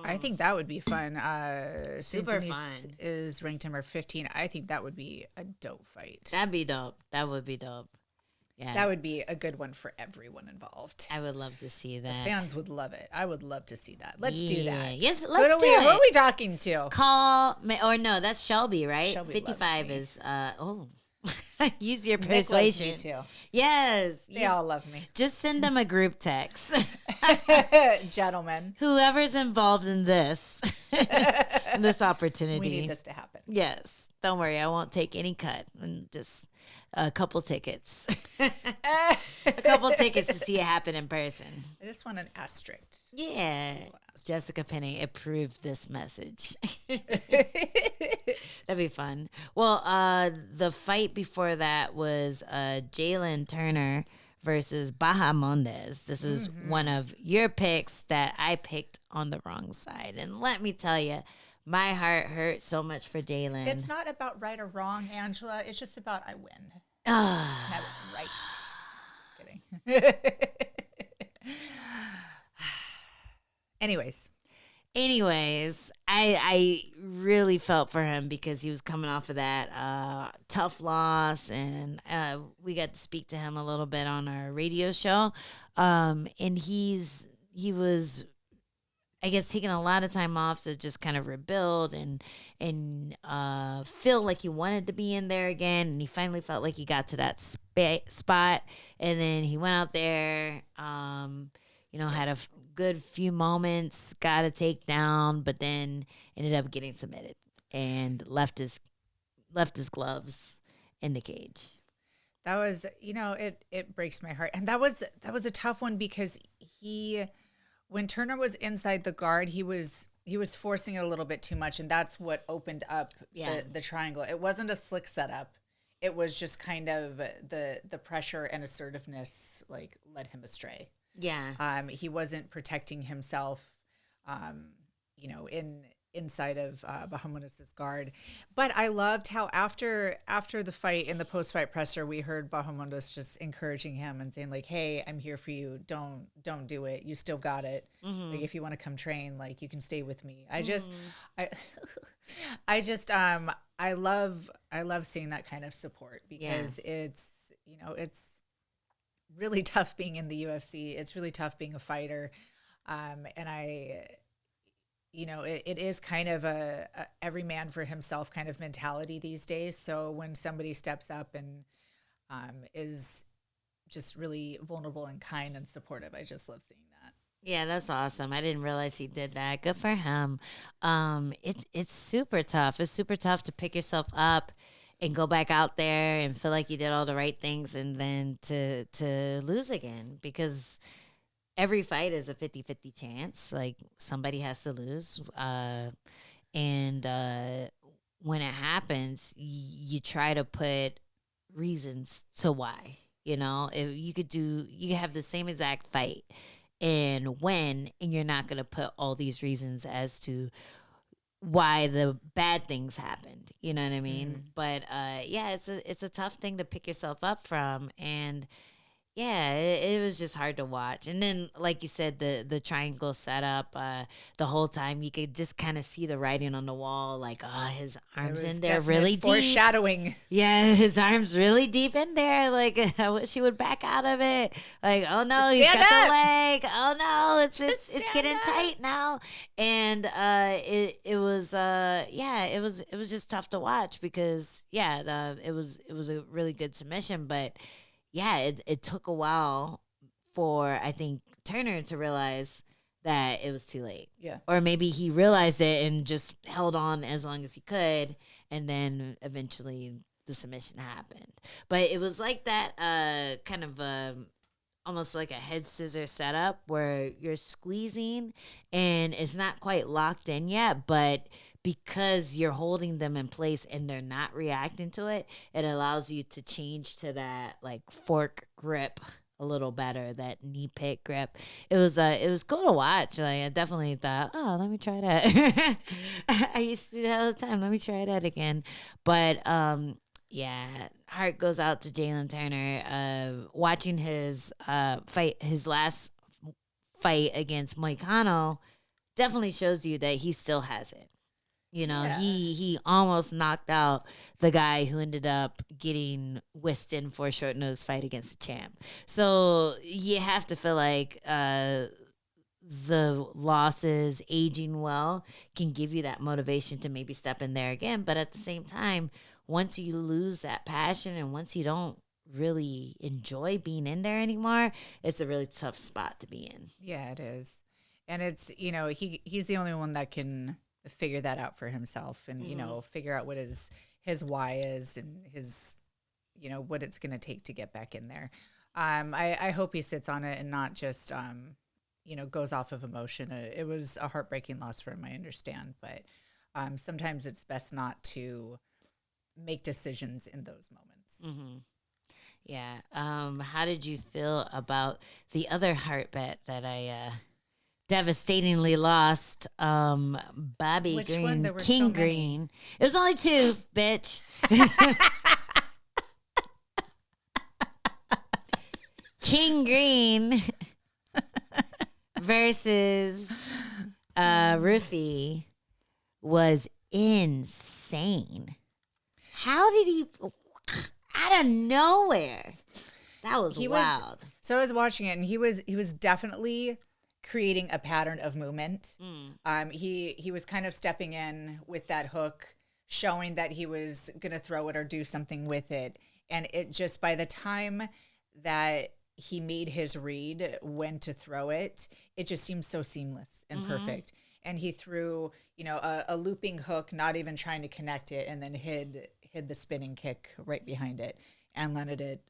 I think that would be fun. Super Denise fun. Is ranked number 15. I think that would be a dope fight. That'd be dope. That would be dope. Yeah. That would be a good one for everyone involved. I would love to see that. The fans would love it. I would love to see that. Let's do that. Yes, let's do it. Who are we talking to? No, that's Shelby, right? Shelby 55 is, use your Nick loves persuasion. me too. Yes. They all love me. Just send them a group text. Gentlemen. Whoever's involved in this, this opportunity. We need this to happen. Yes. Don't worry. I won't take any cut. And just a couple tickets. A couple tickets to see it happen in person. I just want an asterisk. Yeah. Jessica Penne approved this message. That'd be fun. Well, the fight before that was Jalin Turner versus Bahamondes. This is one of your picks that I picked on the wrong side. And let me tell you, my heart hurt so much for Jalin. It's not about right or wrong, Angela. It's just about I win. That was right. Just kidding. Anyways, I really felt for him because he was coming off of that tough loss, and we got to speak to him a little bit on our radio show. And he was, I guess, taking a lot of time off to just kind of rebuild and feel like he wanted to be in there again. And he finally felt like he got to that spot, and then he went out there, had a good few moments, got a takedown, but then ended up getting submitted and left his gloves in the cage. that was, it breaks my heart. And that was a tough one because when Turner was inside the guard, he was forcing it a little bit too much, and that's what opened up the triangle. It wasn't a slick setup. It was just kind of the pressure and assertiveness led him astray. Yeah. He wasn't protecting himself, inside of Bahamondes' guard. But I loved how after the fight, in the post-fight presser, we heard Bahamondes just encouraging him and saying hey, I'm here for you. Don't do it. You still got it. Mm-hmm. If you want to come train, you can stay with me. I love seeing that kind of support because it's really tough being in the UFC. It's really tough being a fighter. And it is kind of a every man for himself kind of mentality these days. So when somebody steps up and is just really vulnerable and kind and supportive, I just love seeing that. Yeah, that's awesome. I didn't realize he did that. Good for him. It's super tough. It's super tough to pick yourself up and go back out there and feel like you did all the right things and then to lose again, because every fight is a 50-50 chance. Somebody has to lose. And when it happens, you try to put reasons to why. If you could have the same exact fight and win, and you're not going to put all these reasons as to why the bad things happened. You know what I mean? Mm-hmm. But it's a tough thing to pick yourself up from, and it was just hard to watch. And then, like you said, the triangle setup, the whole time you could just kind of see the writing on the wall, his arms in there really deep. Foreshadowing. Yeah, his arms really deep in there. I wish he would back out of it. Oh no, he's got the leg. Oh no, it's getting tight now. And it was just tough to watch because it was a really good submission, but yeah, it took a while for, I think, Turner to realize that it was too late. Yeah. Or maybe he realized it and just held on as long as he could, and then eventually the submission happened. But it was like that kind of almost like a head scissor setup where you're squeezing and it's not quite locked in yet, but because you're holding them in place and they're not reacting to it, it allows you to change to that like fork grip a little better, that knee pit grip. It was cool to watch. Like, I definitely thought, oh, let me try that. I used to do that all the time. Let me try that again. But yeah, heart goes out to Jalin Turner. Watching his his last fight against Moicano definitely shows you that he still has it. You know, Yeah. he almost knocked out the guy who ended up getting whisked in for a short notice fight against the champ. So you have to feel like the losses, aging well, can give you that motivation to maybe step in there again. But at the same time, once you lose that passion and once you don't really enjoy being in there anymore, it's a really tough spot to be in. Yeah, it is. And it's, you know, he's the only one that can figure that out for himself and, you know, figure out what his why is and his, you know, what it's going to take to get back in there. I hope he sits on it and not just, you know, goes off of emotion. It was a heartbreaking loss for him, I understand. But sometimes it's best not to make decisions in those moments. Mm-hmm. Yeah. How did you feel about the other heart bet that I devastatingly lost? Bobby Which Green, one? There were King so many. Green. It was only 2, bitch. King Green versus Ruffy was insane. How did he, out of nowhere? That was wild. So I was watching it, and he was definitely creating a pattern of movement. He was kind of stepping in with that hook, showing that he was gonna throw it or do something with it, and it just, by the time that he made his read when to throw it, it just seemed so seamless and perfect. And he threw, you know, a looping hook, not even trying to connect it, and then hid the spinning kick right behind it and landed it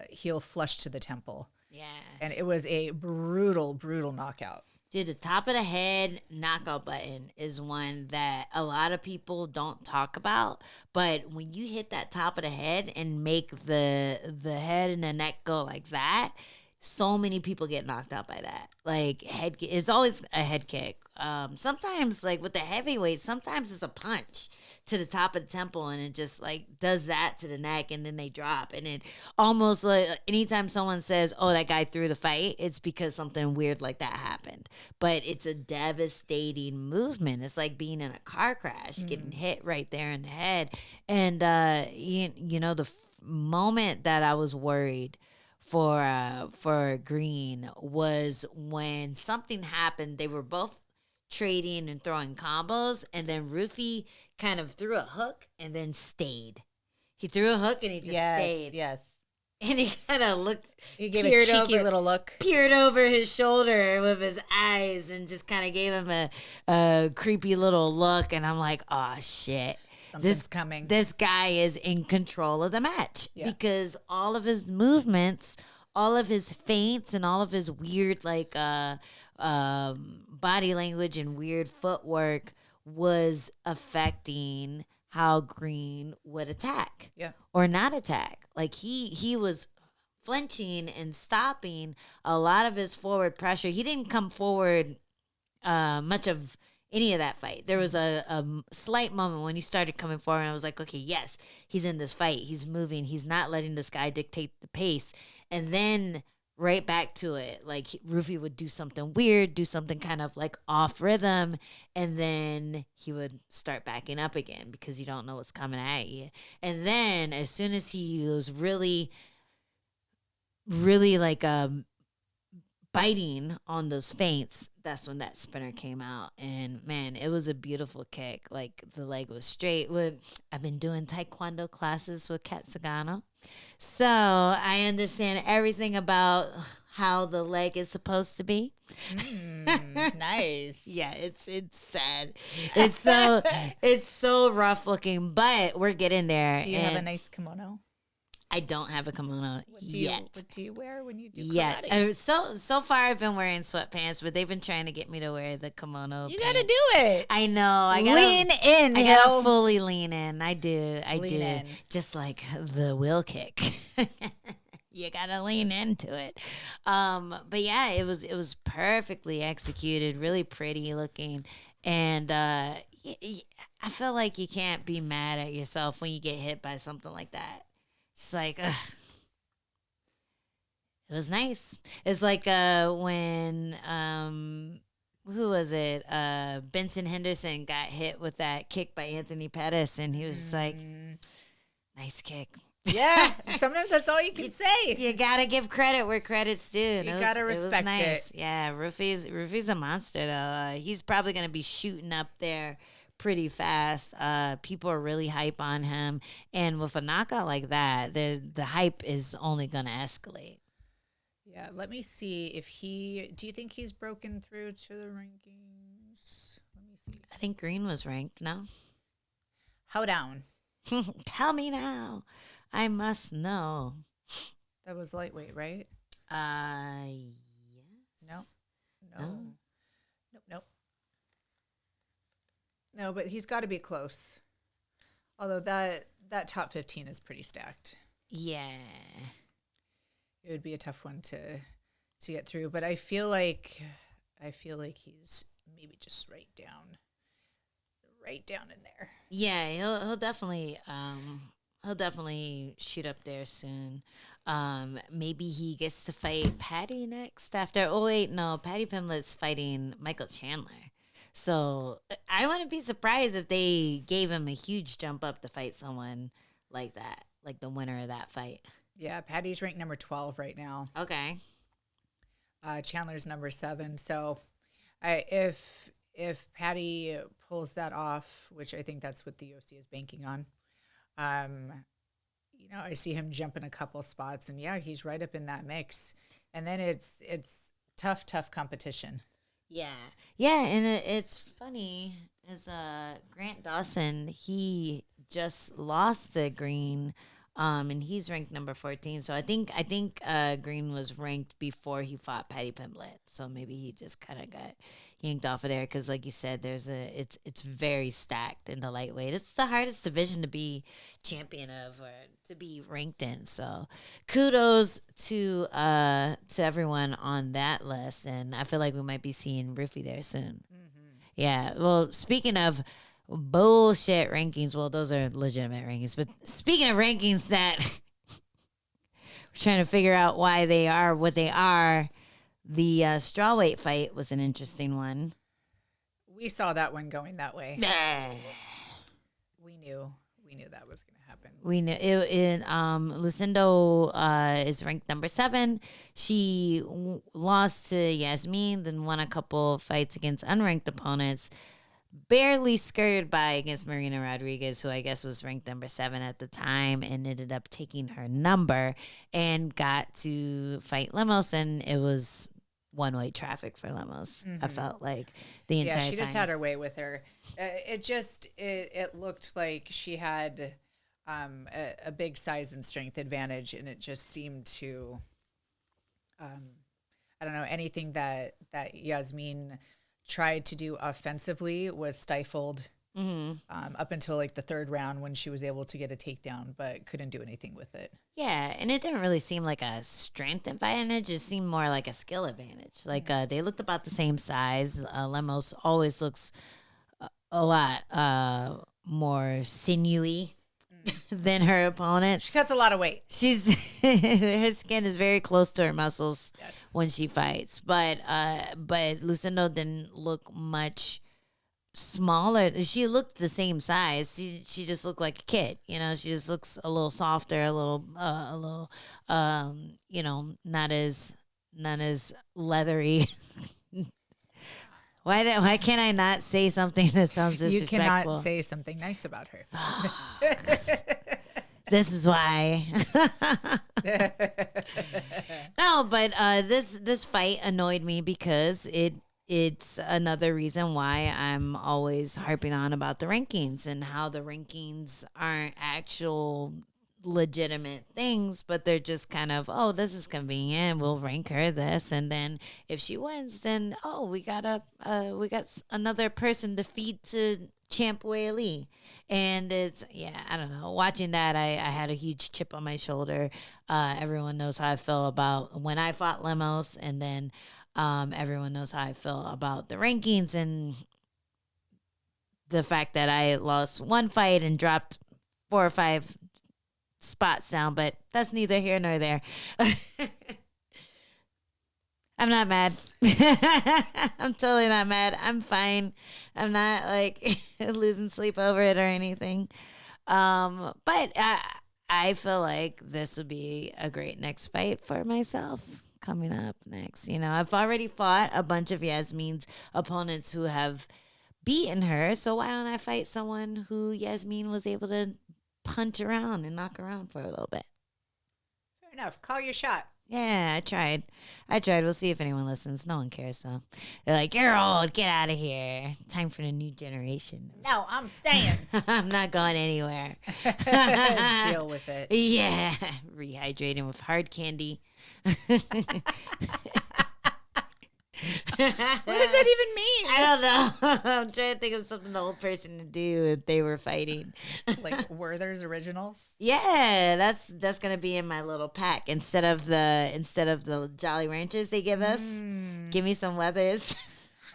heel flush to the temple. Yeah. And it was a brutal, brutal knockout. Dude, the top of the head knockout button is one that a lot of people don't talk about. But when you hit that top of the head and make the head and the neck go like that, so many people get knocked out by that. Like, it's always a head kick. Sometimes, like with the heavyweight, sometimes it's a punch to the top of the temple, and it just like does that to the neck, and then they drop. And it almost like anytime someone says, "Oh, that guy threw the fight," it's because something weird like that happened. But it's a devastating movement. It's like being in a car crash, getting hit right there in the head. And you know, the moment that I was worried for Green was when something happened. They were both trading and throwing combos, and then Ruffy kind of threw a hook and then stayed. He threw a hook and he just stayed. Yes. And he kind of looked. He gave a cheeky little look. Peered over his shoulder with his eyes and just kind of gave him a creepy little look. And I'm like, oh shit. Something's coming. This guy is in control of the match because all of his movements, all of his feints, and all of his weird like body language and weird footwork was affecting how Green would attack or not attack. Like he was flinching and stopping a lot of his forward pressure. He didn't come forward much of any of that fight. There was a slight moment when he started coming forward, and I was like, okay, yes, he's in this fight. He's moving. He's not letting this guy dictate the pace. And then right back to it. Like Ruffy would do something weird, do something kind of like off rhythm, and then he would start backing up again because you don't know what's coming at you. And then as soon as he was really like biting on those feints, that's when that spinner came out. And man, it was a beautiful kick. Like the leg was straight. I've been doing taekwondo classes with Kat Sagano. So I understand everything about how the leg is supposed to be. Nice. Yeah, it's sad. It's so rough looking, but we're getting there. Do you have a nice kimono? I don't have a kimono yet. What do you wear when you do yet? karate? So far I've been wearing sweatpants, but they've been trying to get me to wear the kimono. You pants. gotta do it. I know. I gotta lean in. I gotta fully lean in. I do. Lean in. Just like the wheel kick. You gotta lean into it. But yeah, it was perfectly executed, really pretty looking, and I feel like you can't be mad at yourself when you get hit by something like that. It's like, ugh. It was nice. It's like when who was it? Benson Henderson got hit with that kick by Anthony Pettis, and he was just like, nice kick. Yeah, sometimes that's all you can say. You gotta give credit where credit's due. You gotta respect it. Yeah, Ruffy's a monster though. He's probably gonna be shooting up there pretty fast. People are really hype on him, and with a knockout like that, the hype is only gonna escalate. Yeah, let me see if do you think he's broken through to the rankings? Let me see. I think Green was ranked. No, how down? Tell me now. I must know. That was lightweight, right? Yes. Nope. No, but he's got to be close. Although that top 15 is pretty stacked. Yeah. It would be a tough one to get through, but I feel like he's maybe just right down in there. Yeah, he'll definitely shoot up there soon. Maybe he gets to fight Patty next after. Oh wait, no, Patty Pimlet's fighting Michael Chandler. So I wouldn't be surprised if they gave him a huge jump up to fight someone like that, like the winner of that fight. Yeah, Patty's ranked number 12 right now. Okay. Chandler's number 7. So if Patty pulls that off, which I think that's what the UFC is banking on, I see him jumping a couple spots, and yeah, he's right up in that mix. And then it's tough competition. Yeah, and it's funny as Grant Dawson, he just lost to Green, and he's ranked number 14. So I think Green was ranked before he fought Patty Pimblett. So maybe he just kind of got yanked off of there because, like you said, it's very stacked in the lightweight. It's the hardest division to be champion of or to be ranked in. So kudos to everyone on that list, and I feel like we might be seeing Ruffy there soon. Mm-hmm. Yeah. Well, speaking of bullshit rankings, well, those are legitimate rankings. But speaking of rankings that we're trying to figure out why they are what they are. The strawweight fight was an interesting one. We saw that one going that way. We knew that was going to happen. We knew it. Lucindo is ranked number 7. She lost to Iasmin, then won a couple fights against unranked opponents. Barely skirted by against Marina Rodriguez, who I guess was ranked number 7 at the time, and ended up taking her number and got to fight Lemos, and it was one-way traffic for Lemos. Mm-hmm. I felt like the entire time. Yeah, she just had her way with her. It looked like she had a big size and strength advantage, and it just seemed to, I don't know, anything that Iasmin tried to do offensively was stifled up until like the 3rd round when she was able to get a takedown, but couldn't do anything with it. Yeah, and it didn't really seem like a strength advantage. It seemed more like a skill advantage. Like they looked about the same size. Lemos always looks a lot more sinewy than her opponent. She cuts a lot of weight. Her skin is very close to her muscles when she fights. But Lucindo didn't look much smaller. She looked the same size. She just looked like a kid. She just looks a little softer, a little not as leathery. Why can't I not say something that sounds disrespectful? You cannot say something nice about her. This is why. No, but this fight annoyed me because it's another reason why I'm always harping on about the rankings and how the rankings aren't actual legitimate things, but they're just kind of, oh, this is convenient, we'll rank her this, and then if she wins, then we got another person to feed to Champ Whaley. And it's, I don't know, watching that, I had a huge chip on my shoulder. Everyone knows how I feel about when I fought Lemos, and then everyone knows how I feel about the rankings and the fact that I lost one fight and dropped 4 or 5 spots down, but that's neither here nor there. I'm not mad. I'm totally not mad. I'm fine. I'm not like losing sleep over it or anything. But I feel like this would be a great next fight for myself coming up next. You know, I've already fought a bunch of Iasmin's opponents who have beaten her, so why don't I fight someone who Iasmin was able to punch around and knock around for a little bit? Fair enough. Call your shot. Yeah, I tried. We'll see if anyone listens. No one cares, though. They're like, you're old. Get out of here. Time for the new generation. No, I'm staying. I'm not going anywhere. Deal with it. Yeah. Rehydrating with hard candy. What does that even mean? I don't know. I'm trying to think of something the old person to do if they were fighting. Like Werther's Originals? Yeah, that's gonna be in my little pack instead of the Jolly Ranchers they give us. Give me some Weathers.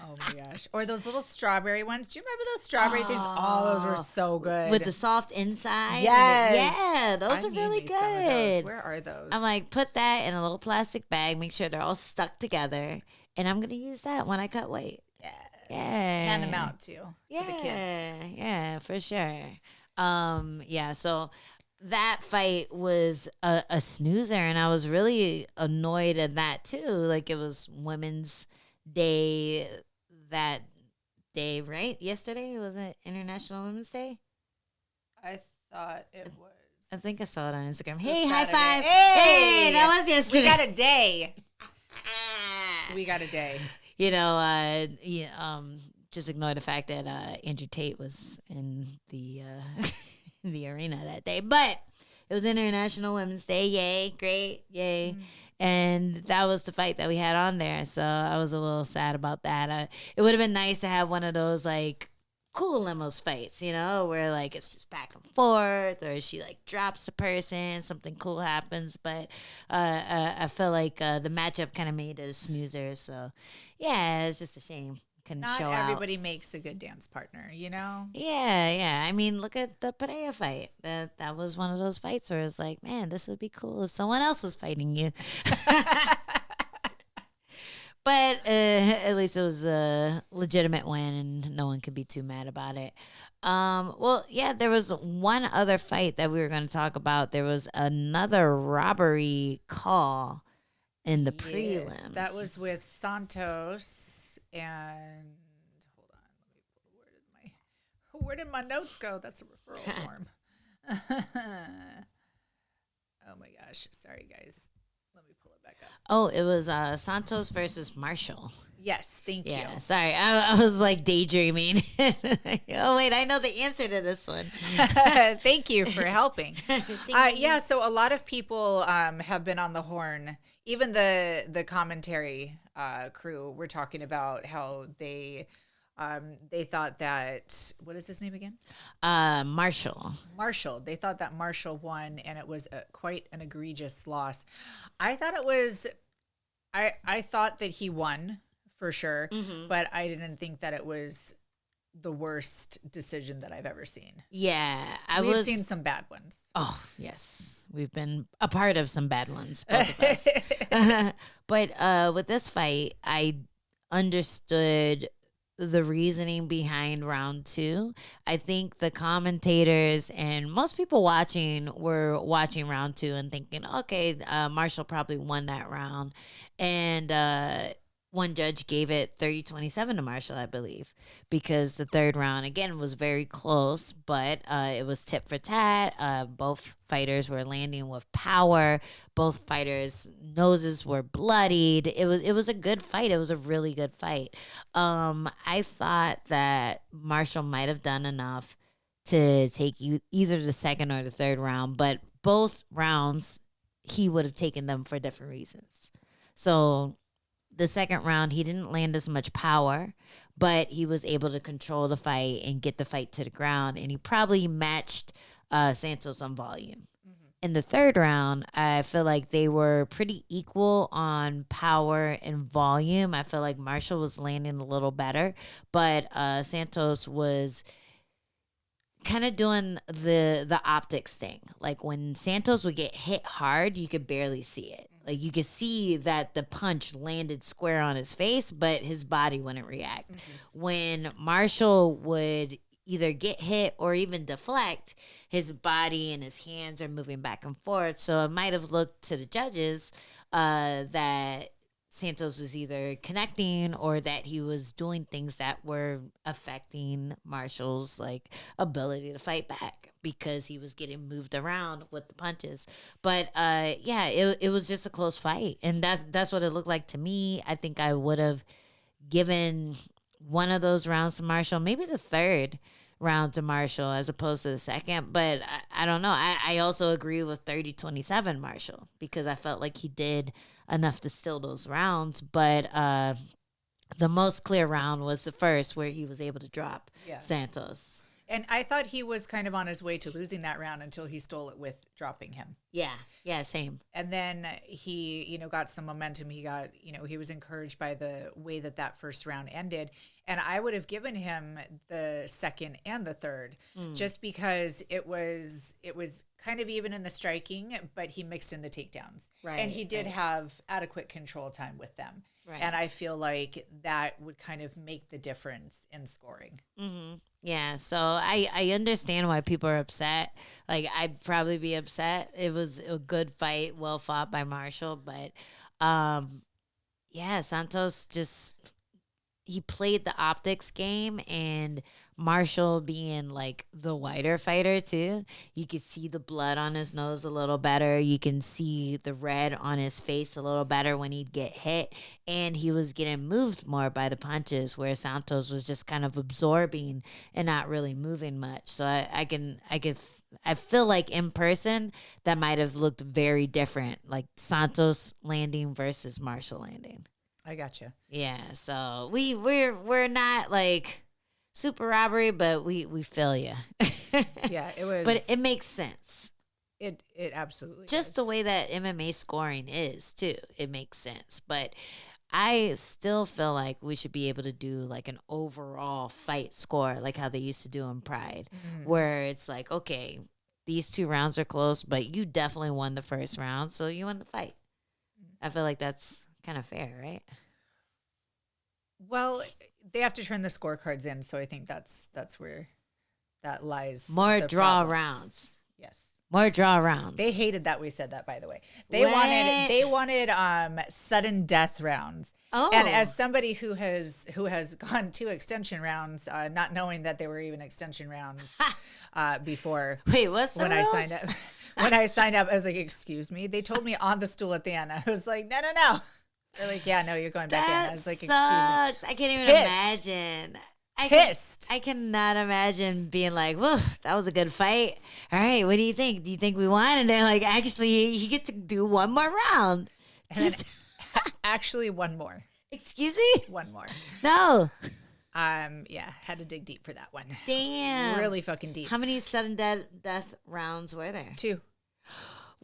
Oh my gosh. Or those little strawberry ones. Do you remember those strawberry things? Oh, those were so good. With the soft inside. Yes. Yeah, those are really good. Where are those? I'm like, put that in a little plastic bag, make sure they're all stuck together. And I'm going to use that when I cut weight. Yeah. Hand them out too. Yeah. To the kids. Yeah, for sure. So that fight was a snoozer, and I was really annoyed at that too. Like, it was Women's Day that day, right? Yesterday? Was it International Women's Day? I thought it was. I think I saw it on Instagram. Hey, high Saturday. five. Hey, that was yesterday. We got a day. We got a day. You know, just ignore the fact that Andrew Tate was in the the arena that day. But it was International Women's Day. Yay, great, yay. And that was the fight that we had on there. So I was a little sad about that. It would have been nice to have one of those, like, cool Lemos fights, you know, where, like, it's just back and forth, or she, like, drops the person, something cool happens. But I feel like the matchup kind of made it a snoozer. So, yeah, it's just a shame. Couldn't Not show everybody out. makes a good dance partner, you know? Yeah. I mean, look at the Pereira fight. That was one of those fights where it's like, man, this would be cool if someone else was fighting you. But at least it was a legitimate win, and no one could be too mad about it. Well, yeah, there was one other fight that we were going to talk about. There was another robbery call in the prelims. That was with Santos and hold on, where did my notes go? That's a referral form. Oh my gosh, sorry guys. Let me pull it back up. Oh, it was Santos versus Marshall. Yes, thank you. Yeah, sorry. I was like daydreaming. Oh, wait, I know the answer to this one. Thank you for helping. Yeah, so a lot of people have been on the horn. Even the commentary crew were talking about how they thought that, what is his name again? Marshall. They thought that Marshall won, and it was quite an egregious loss. I thought it was, I thought that he won for sure, but I didn't think that it was the worst decision that I've ever seen. Yeah, We've seen some bad ones. Oh, yes. We've been a part of some bad ones, both of us. But with this fight, I understood the reasoning behind round 2. I think the commentators and most people watching were watching round 2 and thinking, okay, Marshall probably won that round. And one judge gave it 30-27 to Marshall, I believe, because the third round, again, was very close, but it was tit for tat. Both fighters were landing with power. Both fighters' noses were bloodied. It was a good fight. It was a really good fight. I thought that Marshall might have done enough to take either the second or the third round, but both rounds, he would have taken them for different reasons. So the second round, he didn't land as much power, but he was able to control the fight and get the fight to the ground. And he probably matched Santos on volume. Mm-hmm. In the third round, I feel like they were pretty equal on power and volume. I feel like Marshall was landing a little better, but Santos was kind of doing the optics thing. Like when Santos would get hit hard, you could barely see it. Like you could see that the punch landed square on his face, but his body wouldn't react. Mm-hmm. When Marshall would either get hit or even deflect, his body and his hands are moving back and forth. So it might have looked to the judges that Santos was either connecting or that he was doing things that were affecting Marshall's like ability to fight back because he was getting moved around with the punches. But it was just a close fight, and that's what it looked like to me. I think I would have given one of those rounds to Marshall, maybe the third round to Marshall as opposed to the second, but I don't know. I also agree with 30-27 Marshall because I felt like he did enough to steal those rounds, but the most clear round was the first where he was able to drop Santos. And I thought he was kind of on his way to losing that round until he stole it with dropping him. Yeah, same. And then he, got some momentum. He got, he was encouraged by the way that first round ended. And I would have given him the second and the third just because it was kind of even in the striking, but he mixed in the takedowns. Right. And he did have adequate control time with them. Right. And I feel like that would kind of make the difference in scoring. Mm-hmm. Yeah, so I understand why people are upset. Like, I'd probably be upset. It was a good fight, well fought by Marshall. But, Santos just, he played the optics game, and Marshall being, like, the whiter fighter, too. You could see the blood on his nose a little better. You can see the red on his face a little better when he'd get hit. And he was getting moved more by the punches, where Santos was just kind of absorbing and not really moving much. So I feel like in person that might have looked very different, like Santos landing versus Marshall landing. I gotcha. Yeah, so we're not like super robbery, but we feel you. Yeah, it was. But it makes sense. It absolutely just does. The way that MMA scoring is too. It makes sense, but I still feel like we should be able to do like an overall fight score, like how they used to do in Pride, where it's like, okay, these two rounds are close, but you definitely won the first round, so you won the fight. I feel like that's kind of fair, right? Well, they have to turn the scorecards in, so I think that's where that lies. More draw rounds. Yes. More draw rounds. They hated that we said that, by the way. They wanted sudden death rounds. Oh. And as somebody who has gone to extension rounds, not knowing that they were even extension rounds before. Wait, what's the rules? When I signed up, I was like, excuse me. They told me on the stool at the end. I was like, no. They're like, yeah, no, you're going back in. I was like, excuse me. I can't even imagine. I cannot imagine being like, whoa, that was a good fight. All right, what do you think? Do you think we won? And they're like, actually, you get to do one more round. And then, actually, one more. Excuse me? One more. No. Had to dig deep for that one. Damn. Really fucking deep. How many sudden death rounds were there? 2.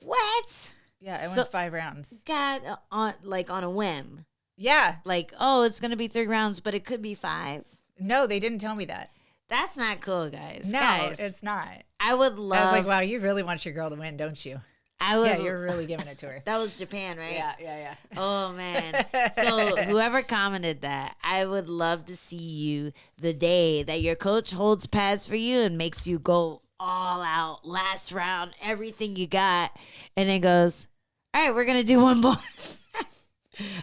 What? Yeah, I went 5 rounds. God, on a whim. Yeah. Like, oh, it's going to be 3 rounds, but it could be 5. No, they didn't tell me that. That's not cool, guys. No, guys, it's not. I would love. I was like, wow, you really want your girl to win, don't you? I would. Yeah, you're really giving it to her. That was Japan, right? Yeah. Oh, man. So whoever commented that, I would love to see you the day that your coach holds pads for you and makes you go all out, last round, everything you got, and then goes, all right, we're going to do one more.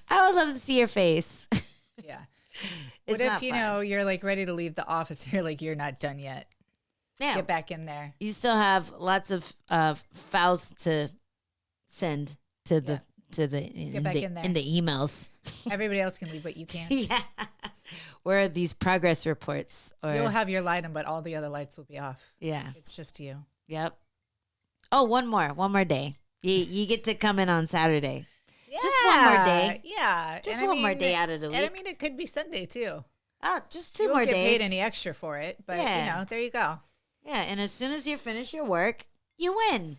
I would love to see your face. Yeah. It's What if, not you fun. know, you're like ready to leave the office and you're like, you're not done yet. Yeah. Get back in there. You still have lots of files to send to the in back the, in there. in the emails. Everybody else can leave, but you can't. Yeah. Where are these progress reports? Or You'll have your light on, but all the other lights will be off. yeah. It's just you. Yep. Oh, one more day. You get to come in on Saturday. Yeah. Just one more day. Yeah. Just And I one more mean, day out of the And I week. mean, it could be Sunday too. Just 2 You more won't get days. paid any extra for it, but Yeah. you know, there you go. Yeah, and as soon as you finish your work, you win.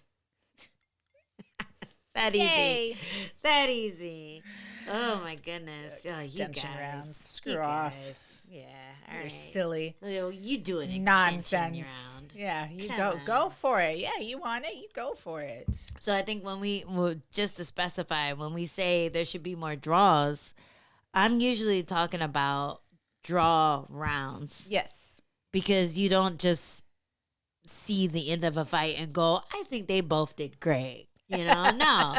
That easy. Yay. That easy. Oh my goodness. Oh, you Extension guys. rounds. Screw You off. guys. Yeah. All You're right. silly. You do an extension Nonsense. round. Yeah, you Come go on. for it. Yeah, you want it, you go for it. So I think just to specify, when we say there should be more draws, I'm usually talking about draw rounds, Yes. because you don't just see the end of a fight and go, I think they both did great. You know, no.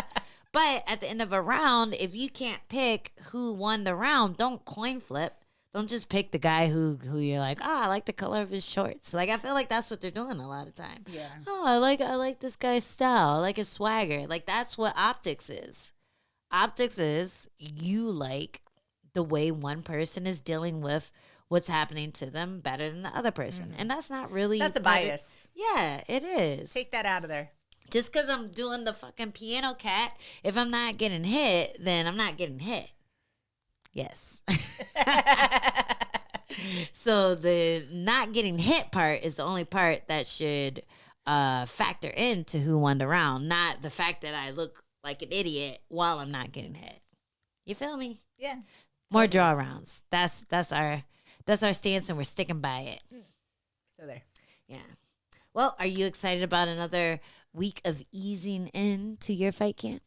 But at the end of a round, if you can't pick who won the round, don't coin flip. Don't just pick the guy who you're like, I like the color of his shorts. Like, I feel like that's what they're doing a lot of time. Yeah. Oh, I like this guy's style. I like his swagger. Like, that's what optics is. Optics is you like the way one person is dealing with what's happening to them better than the other person. And that's not really... That's a bias. Yeah, it is. Take that out of there. Just because I'm doing the fucking piano cat, if I'm not getting hit, then I'm not getting hit. Yes. So the not getting hit part is the only part that should factor into who won the round, not the fact that I look like an idiot while I'm not getting hit. You feel me? Yeah. More draw rounds. That's our stance, and we're sticking by it. So there. Yeah. Well, are you excited about another week of easing into your fight camp?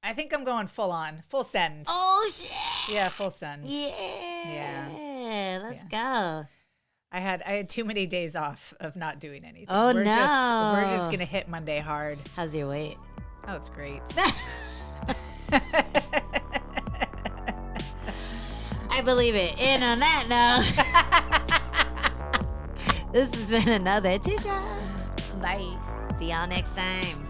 I think I'm going full on, full send. Oh shit! Yeah, full send. Yeah. Let's go. I had too many days off of not doing anything. Oh, we're no. We're just gonna hit Monday hard. How's your weight? Oh, it's great. I believe it. And on that note, this has been another Tisha's. Bye. See y'all next time.